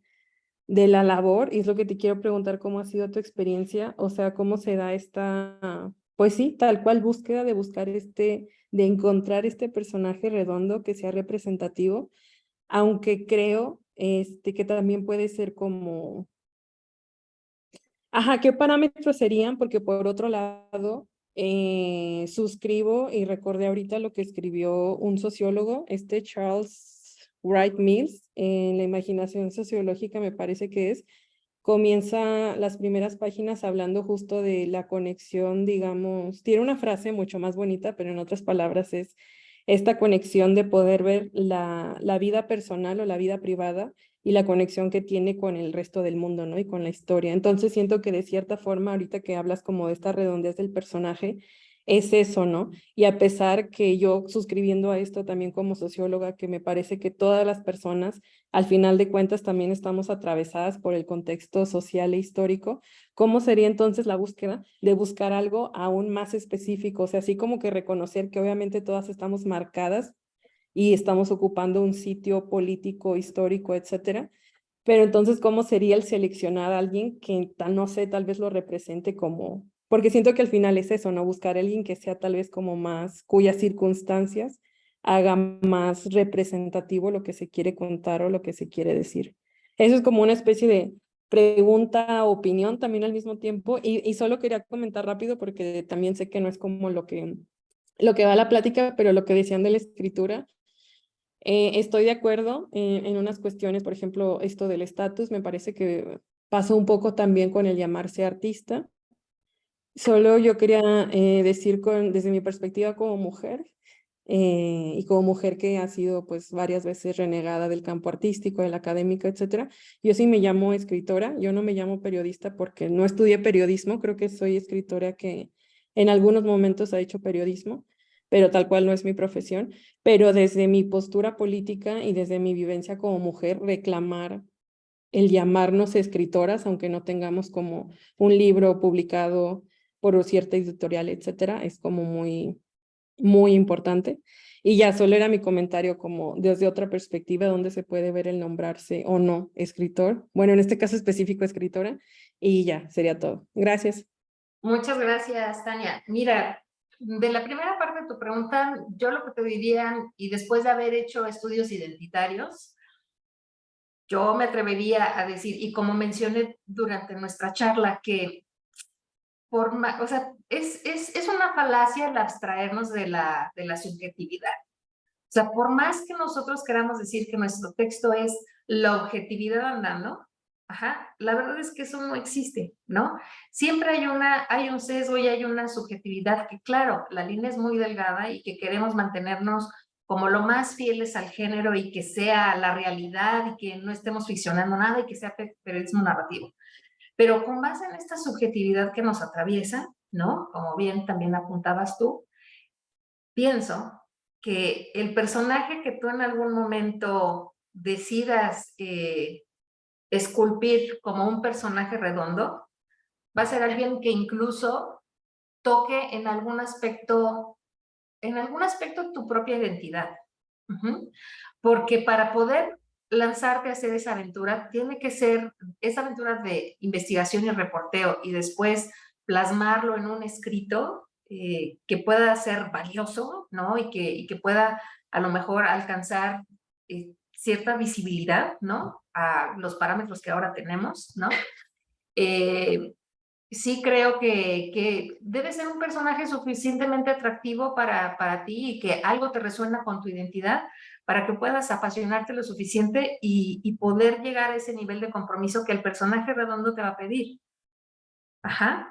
de la labor, y es lo que te quiero preguntar, ¿cómo ha sido tu experiencia? O sea, ¿cómo se da esta, pues sí, tal cual búsqueda de buscar de encontrar este personaje redondo que sea representativo, aunque creo que también puede ser como, ajá, ¿qué parámetros serían? Porque por otro lado, suscribo y recordé ahorita lo que escribió un sociólogo, Charles Wright Mills, en La imaginación sociológica me parece que comienza las primeras páginas hablando justo de la conexión, digamos, tiene una frase mucho más bonita, pero en otras palabras es esta conexión de poder ver la vida personal o la vida privada y la conexión que tiene con el resto del mundo, ¿no? Y con la historia. Entonces siento que de cierta forma, ahorita que hablas como de esta redondez del personaje, es eso, ¿no? Y a pesar que yo suscribiendo a esto también como socióloga, que me parece que todas las personas, al final de cuentas, también estamos atravesadas por el contexto social e histórico, ¿cómo sería entonces la búsqueda de buscar algo aún más específico? O sea, así como que reconocer que obviamente todas estamos marcadas y estamos ocupando un sitio político, histórico, etcétera. Pero entonces, ¿cómo sería el seleccionar a alguien que, no sé, tal vez lo represente como, porque siento que al final es eso, ¿no? Buscar a alguien que sea tal vez como más, cuyas circunstancias haga más representativo lo que se quiere contar o lo que se quiere decir. Eso es como una especie de pregunta, opinión también al mismo tiempo, y solo quería comentar rápido porque también sé que no es como lo que va a la plática, pero lo que decían de la escritura, estoy de acuerdo en unas cuestiones, por ejemplo, esto del estatus, me parece que pasó un poco también con el llamarse artista. Solo yo quería decir desde mi perspectiva como mujer, y como mujer que ha sido pues varias veces renegada del campo artístico, del académico, etcétera, yo sí me llamo escritora, yo no me llamo periodista porque no estudié periodismo, creo que soy escritora que en algunos momentos ha hecho periodismo, pero tal cual no es mi profesión, pero desde mi postura política y desde mi vivencia como mujer, reclamar el llamarnos escritoras, aunque no tengamos como un libro publicado por cierta editorial, etcétera, es como muy, muy importante. Y ya solo era mi comentario como desde otra perspectiva donde se puede ver el nombrarse o no escritor. Bueno, en este caso específico escritora. Y ya, sería todo. Gracias. Muchas gracias, Tania. Mira, de la primera parte de tu pregunta, yo lo que te diría, y después de haber hecho estudios identitarios, yo me atrevería a decir, y como mencioné durante nuestra charla, que o sea, es una falacia el abstraernos de la subjetividad. O sea, por más que nosotros queramos decir que nuestro texto es la objetividad andando, ajá, la verdad es que eso no existe, ¿no? Siempre hay un sesgo y hay una subjetividad que, claro, la línea es muy delgada y que queremos mantenernos como lo más fieles al género y que sea la realidad y que no estemos ficcionando nada y que sea periodismo narrativo. Pero con base en esta subjetividad que nos atraviesa, ¿no? Como bien también apuntabas tú, pienso que el personaje que tú en algún momento decidas esculpir como un personaje redondo, va a ser alguien que incluso toque en algún aspecto tu propia identidad. Porque para poder lanzarte a hacer esa aventura, tiene que ser esa aventura de investigación y reporteo y después plasmarlo en un escrito que pueda ser valioso, ¿no? Y que pueda a lo mejor alcanzar cierta visibilidad, ¿no? A los parámetros que ahora tenemos, ¿no? Sí creo que debe ser un personaje suficientemente atractivo para ti y que algo te resuena con tu identidad para que puedas apasionarte lo suficiente y poder llegar a ese nivel de compromiso que el personaje redondo te va a pedir. Ajá.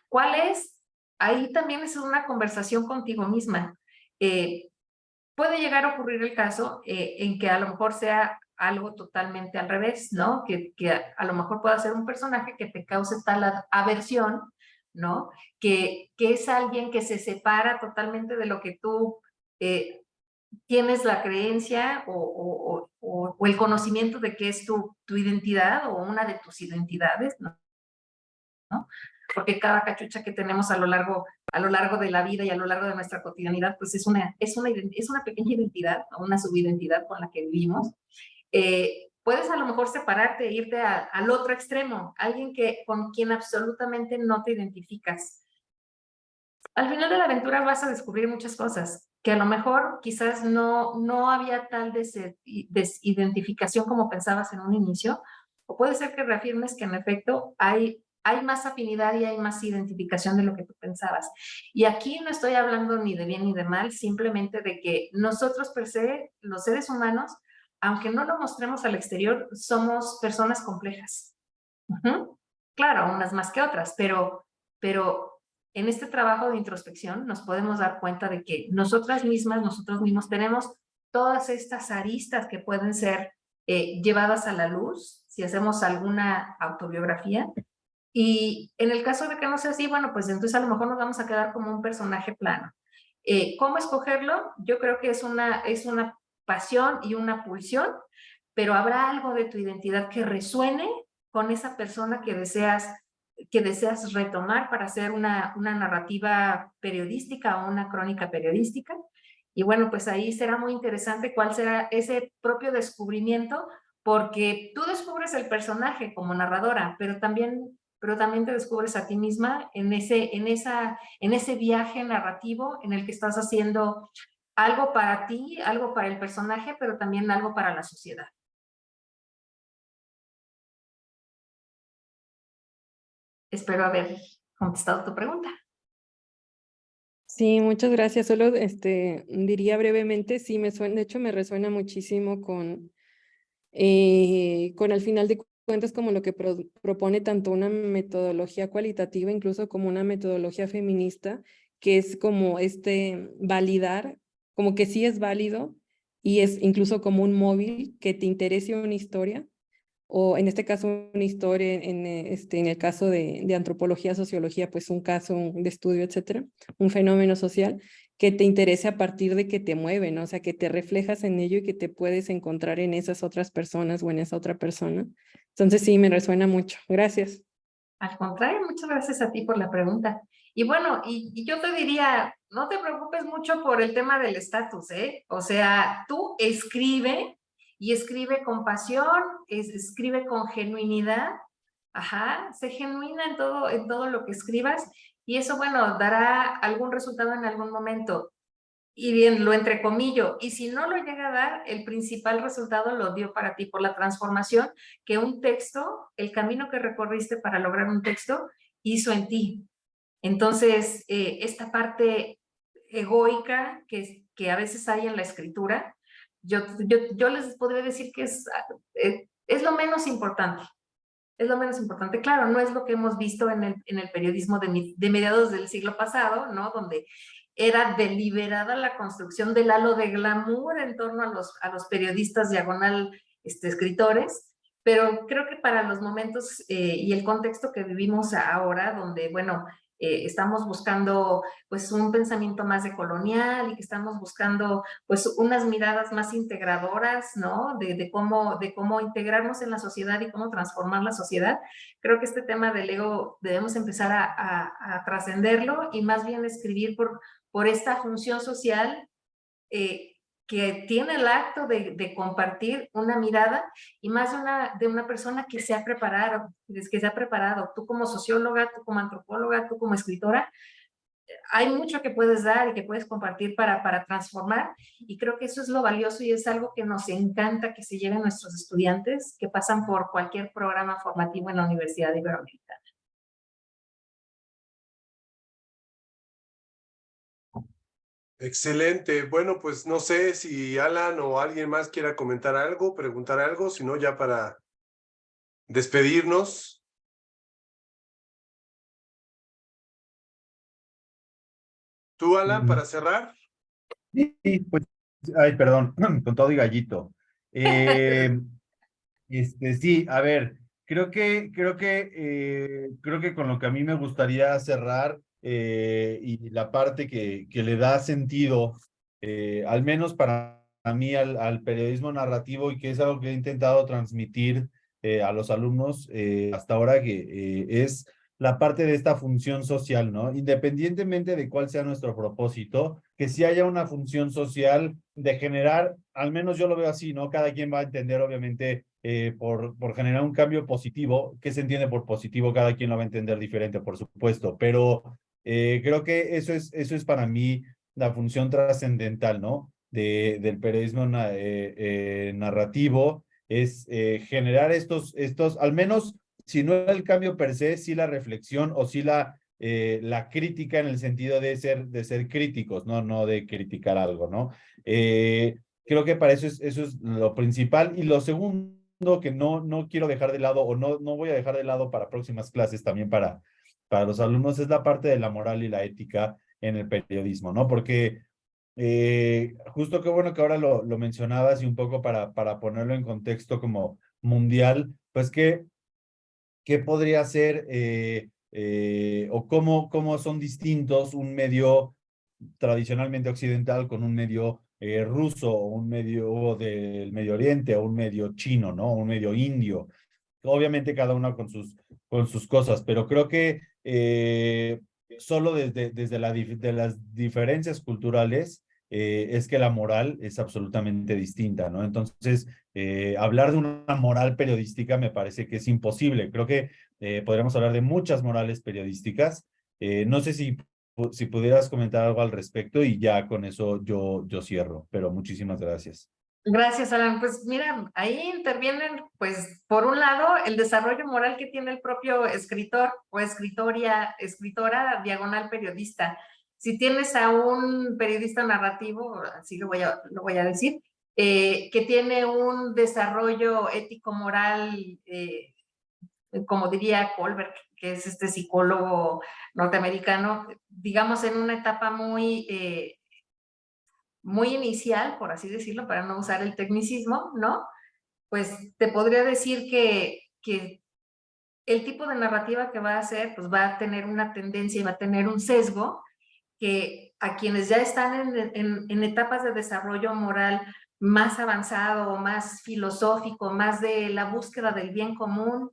¿Cuál es? Ahí también es una conversación contigo misma. Puede llegar a ocurrir el caso en que a lo mejor sea algo totalmente al revés, ¿no? Que a lo mejor pueda ser un personaje que te cause tal aversión, ¿no? Que es alguien que se separa totalmente de lo que tú tienes la creencia o el conocimiento de que es tu identidad o una de tus identidades, ¿no? ¿no? Porque cada cachucha que tenemos a lo largo de la vida y a lo largo de nuestra cotidianidad, pues es una pequeña identidad, o una subidentidad con la que vivimos. Puedes a lo mejor separarte e irte al otro extremo, alguien con quien absolutamente no te identificas. Al final de la aventura vas a descubrir muchas cosas, que a lo mejor quizás no había tal desidentificación como pensabas en un inicio, o puede ser que reafirmes que en efecto hay más afinidad y hay más identificación de lo que tú pensabas. Y aquí no estoy hablando ni de bien ni de mal, simplemente de que nosotros per se, los seres humanos, aunque no lo mostremos al exterior, somos personas complejas. Claro, unas más que otras, pero en este trabajo de introspección nos podemos dar cuenta de que nosotros mismos tenemos todas estas aristas que pueden ser llevadas a la luz si hacemos alguna autobiografía. Y en el caso de que no sea así, bueno, pues entonces a lo mejor nos vamos a quedar como un personaje plano. ¿Cómo escogerlo? Yo creo que es una pasión y una pulsión, pero habrá algo de tu identidad que resuene con esa persona que deseas retomar para hacer una narrativa periodística o una crónica periodística. Y bueno, pues ahí será muy interesante cuál será ese propio descubrimiento, porque tú descubres el personaje como narradora, pero también te descubres a ti misma en ese viaje narrativo en el que estás haciendo algo para ti, algo para el personaje, pero también algo para la sociedad. Espero haber contestado tu pregunta. Sí, muchas gracias. Solo diría brevemente, sí, de hecho me resuena muchísimo con al final de cuentas como lo que propone tanto una metodología cualitativa, incluso como una metodología feminista, que es como validar, como que sí es válido y es incluso como un móvil que te interese una historia, o en este caso una historia, en el caso de antropología, sociología, pues un caso de estudio, etcétera, un fenómeno social que te interese a partir de que te mueve, ¿no? O sea, que te reflejas en ello y que te puedes encontrar en esas otras personas o en esa otra persona. Entonces sí, me resuena mucho. Gracias. Al contrario, muchas gracias a ti por la pregunta. Y bueno, y yo te diría, no te preocupes mucho por el tema del estatus, ¿eh? O sea, tú escribe, y escribe con pasión, escribe con genuinidad, sé genuina en todo lo que escribas, y eso, bueno, dará algún resultado en algún momento. Y bien, lo entrecomillo, y si no lo llega a dar, el principal resultado lo dio para ti por la transformación que un texto, el camino que recorriste para lograr un texto, hizo en ti. Entonces, esta parte egoica que a veces hay en la escritura, yo les podría decir que es lo menos importante. Es lo menos importante. Claro, no es lo que hemos visto en el periodismo de mediados del siglo pasado, ¿no? Donde era deliberada la construcción del halo de glamour en torno a los periodistas diagonal escritores, pero creo que para los momentos y el contexto que vivimos ahora, donde, bueno, estamos buscando pues un pensamiento más decolonial y que estamos buscando pues unas miradas más integradoras, ¿no? De cómo integrarnos en la sociedad y cómo transformar la sociedad. Creo que este tema del ego debemos empezar a trascenderlo y más bien escribir por esta función social que tiene el acto de compartir una mirada y más de una persona que se ha preparado, tú como socióloga, tú como antropóloga, tú como escritora, hay mucho que puedes dar y que puedes compartir para transformar, y creo que eso es lo valioso y es algo que nos encanta que se lleven nuestros estudiantes que pasan por cualquier programa formativo en la Universidad Iberoamericana. Excelente. Bueno, pues no sé si Alan o alguien más quiera comentar algo, preguntar algo, si no, ya para despedirnos. ¿Tú, Alan, para cerrar? Sí, pues, ay, perdón, con todo y gallito. Sí, a ver, creo que con lo que a mí me gustaría cerrar y la parte que le da sentido, al menos para mí, al periodismo narrativo, y que es algo que he intentado transmitir a los alumnos hasta ahora, que es la parte de esta función social, ¿no? Independientemente de cuál sea nuestro propósito, que sí haya una función social de generar, al menos yo lo veo así, ¿no? Cada quien va a entender, obviamente, por generar un cambio positivo. ¿Qué se entiende por positivo? Cada quien lo va a entender diferente, por supuesto, pero creo que eso es para mí la función trascendental, ¿no? Del periodismo narrativo, es generar estos, al menos, si no el cambio per se, sí la reflexión o sí la crítica en el sentido de ser críticos, no de criticar algo, ¿no? Creo que para eso es lo principal. Y lo segundo que no quiero dejar de lado, o no voy a dejar de lado para próximas clases también para los alumnos, es la parte de la moral y la ética en el periodismo, ¿no? Porque justo qué bueno que ahora lo mencionabas, y un poco para ponerlo en contexto como mundial, pues qué podría ser o cómo son distintos un medio tradicionalmente occidental con un medio ruso, o un medio del Medio Oriente, o un medio chino, ¿no? Un medio indio. Obviamente cada uno con sus cosas, pero creo que solo desde las diferencias culturales es que la moral es absolutamente distinta, ¿no? Entonces, hablar de una moral periodística me parece que es imposible. Creo que podríamos hablar de muchas morales periodísticas. No sé si pudieras comentar algo al respecto, y ya con eso yo cierro, pero muchísimas gracias. Gracias, Alan. Pues mira, ahí intervienen, pues, por un lado, el desarrollo moral que tiene el propio escritor o escritora, diagonal periodista. Si tienes a un periodista narrativo, así lo voy a decir, que tiene un desarrollo ético-moral, como diría Kohlberg, que es este psicólogo norteamericano, digamos, en una etapa muy inicial, por así decirlo, para no usar el tecnicismo, ¿no? Pues te podría decir que el tipo de narrativa que va a hacer, pues va a tener una tendencia y va a tener un sesgo que a quienes ya están en etapas de desarrollo moral más avanzado, más filosófico, más de la búsqueda del bien común,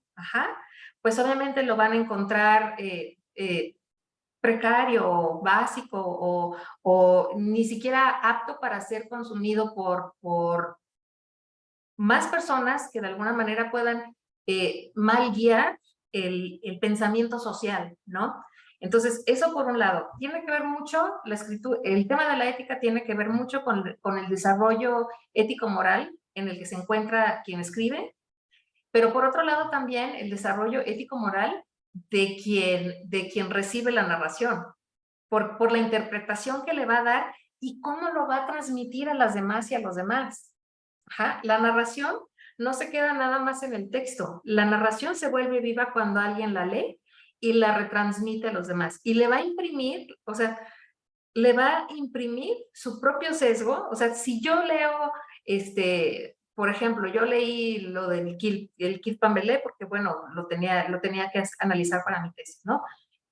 pues obviamente lo van a encontrar precario, básico, o ni siquiera apto para ser consumido por más personas que de alguna manera puedan mal guiar el pensamiento social, ¿no? Entonces, eso por un lado, tiene que ver mucho, la escritura, el tema de la ética tiene que ver mucho con el desarrollo ético-moral en el que se encuentra quien escribe, pero por otro lado también el desarrollo ético-moral de quien recibe la narración, por la interpretación que le va a dar y cómo lo va a transmitir a las demás y a los demás. La narración no se queda nada más en el texto. La narración se vuelve viva cuando alguien la lee y la retransmite a los demás. Y le va a imprimir, o sea, le va a imprimir su propio sesgo. O sea, si yo leo, por ejemplo, yo leí lo del Kilpan Belé porque, bueno, lo tenía que analizar para mi tesis, ¿no?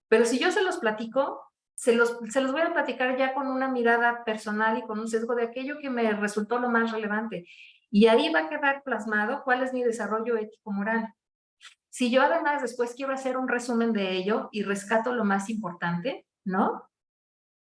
Pero si yo se los platico, se los voy a platicar ya con una mirada personal y con un sesgo de aquello que me resultó lo más relevante. Y ahí va a quedar plasmado cuál es mi desarrollo ético-moral. Si yo además después quiero hacer un resumen de ello y rescato lo más importante, ¿no?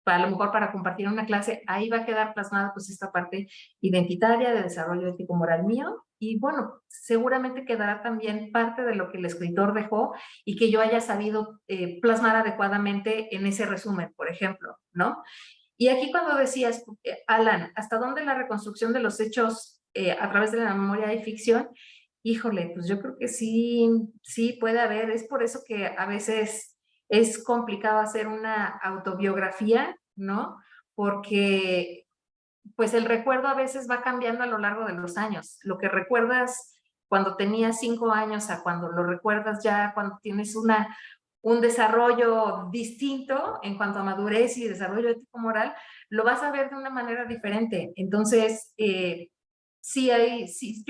A lo mejor para compartir una clase, ahí va a quedar plasmada pues esta parte identitaria de desarrollo ético-moral mío, y bueno, seguramente quedará también parte de lo que el escritor dejó y que yo haya sabido plasmar adecuadamente en ese resumen, por ejemplo, ¿no? Y aquí cuando decías, Alan, ¿hasta dónde la reconstrucción de los hechos a través de la memoria hay ficción? Híjole, pues yo creo que sí puede haber. Es por eso que a veces es complicado hacer una autobiografía, ¿no? Porque pues el recuerdo a veces va cambiando a lo largo de los años. Lo que recuerdas cuando tenías 5 años a cuando lo recuerdas ya cuando tienes un desarrollo distinto en cuanto a madurez y desarrollo ético-moral, lo vas a ver de una manera diferente. Entonces, yo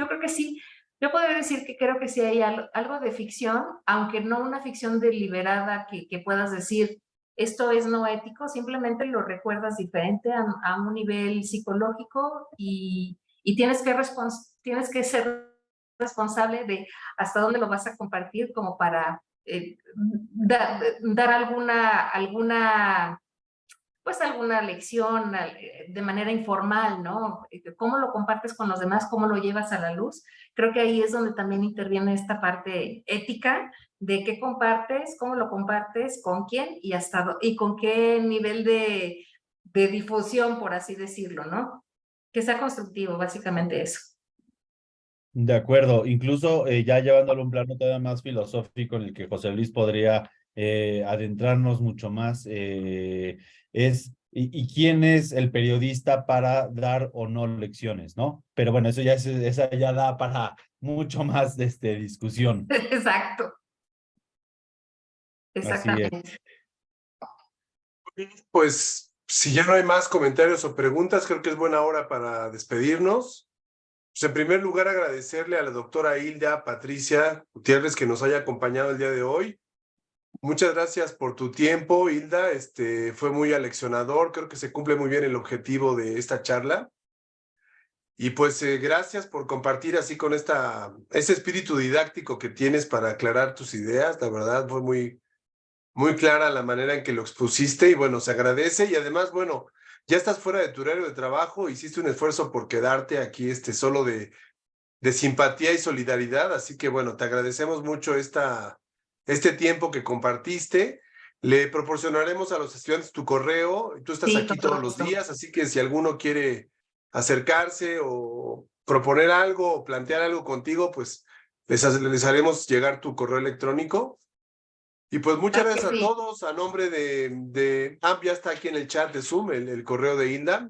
creo que sí. Yo podría decir que creo que sí hay algo de ficción, aunque no una ficción deliberada que puedas decir, esto es no ético, simplemente lo recuerdas diferente a un nivel psicológico y tienes que ser responsable de hasta dónde lo vas a compartir como para dar alguna lección de manera informal, ¿no? ¿Cómo lo compartes con los demás? ¿Cómo lo llevas a la luz? Creo que ahí es donde también interviene esta parte ética de qué compartes, cómo lo compartes, con quién y con qué nivel de difusión, por así decirlo, ¿no? Que sea constructivo, básicamente eso. De acuerdo, incluso ya llevándolo a un plano todavía más filosófico en el que José Luis podría adentrarnos mucho más, ¿y quién es el periodista para dar o no lecciones, no? Pero bueno, eso ya esa ya da para mucho más de discusión. Exacto. Así es. Exactamente. Pues si ya no hay más comentarios o preguntas, creo que es buena hora para despedirnos. Pues en primer lugar, agradecerle a la doctora Hilda Patricia Gutiérrez que nos haya acompañado el día de hoy. Muchas gracias por tu tiempo, Hilda. Fue muy aleccionador. Creo que se cumple muy bien el objetivo de esta charla. Y pues gracias por compartir así con ese espíritu didáctico que tienes para aclarar tus ideas. La verdad fue muy clara la manera en que lo expusiste y bueno, se agradece y además, bueno, ya estás fuera de tu horario de trabajo, hiciste un esfuerzo por quedarte aquí solo de simpatía y solidaridad, así que bueno, te agradecemos mucho este tiempo que compartiste. Le proporcionaremos a los estudiantes tu correo, tú estás Sí, aquí por todos los supuesto. días, así que si alguno quiere acercarse o proponer algo o plantear algo contigo, pues les haremos llegar tu correo electrónico. Y pues muchas Claro que gracias a sí. todos, a nombre ya está aquí en el chat de Zoom, el correo de Hilda.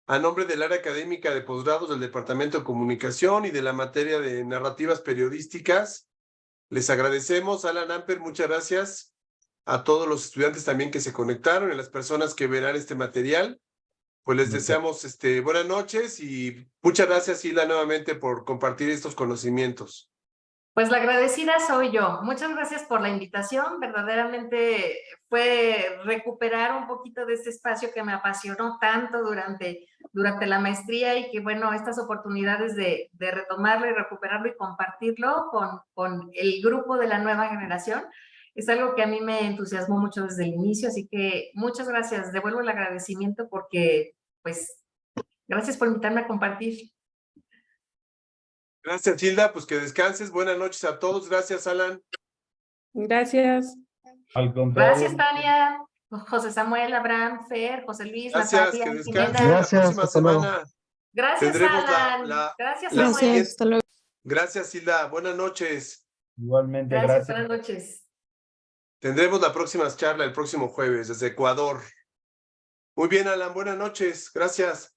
A nombre del área académica de posgrados del Departamento de Comunicación y de la materia de narrativas periodísticas, les agradecemos. Alan Amper, muchas gracias. A todos los estudiantes también que se conectaron y a las personas que verán este material. Pues les deseamos buenas noches y muchas gracias, Hilda, nuevamente por compartir estos conocimientos. Pues la agradecida soy yo. Muchas gracias por la invitación. Verdaderamente fue recuperar un poquito de este espacio que me apasionó tanto durante la maestría y que, bueno, estas oportunidades de retomarlo y recuperarlo y compartirlo con el grupo de la nueva generación es algo que a mí me entusiasmó mucho desde el inicio. Así que muchas gracias. Devuelvo el agradecimiento porque, pues, gracias por invitarme a compartir. Gracias, Hilda. Pues que descanses. Buenas noches a todos. Gracias, Alan. Gracias. Al contrario. Gracias, Tania, José Samuel, Abraham, Fer, José Luis, Gracias, Natalia, que descansen. Jimena. La próxima semana Gracias, tendremos Alan. Gracias, la Samuel. siguiente. Hasta luego. Gracias, Hilda. Buenas noches. Igualmente, Gracias, gracias. buenas noches. Tendremos la próxima charla el próximo jueves desde Ecuador. Muy bien, Alan. Buenas noches. Gracias.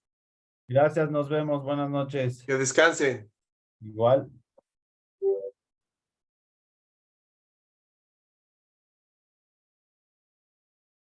Gracias, nos vemos. Buenas noches. Que descansen. Igual.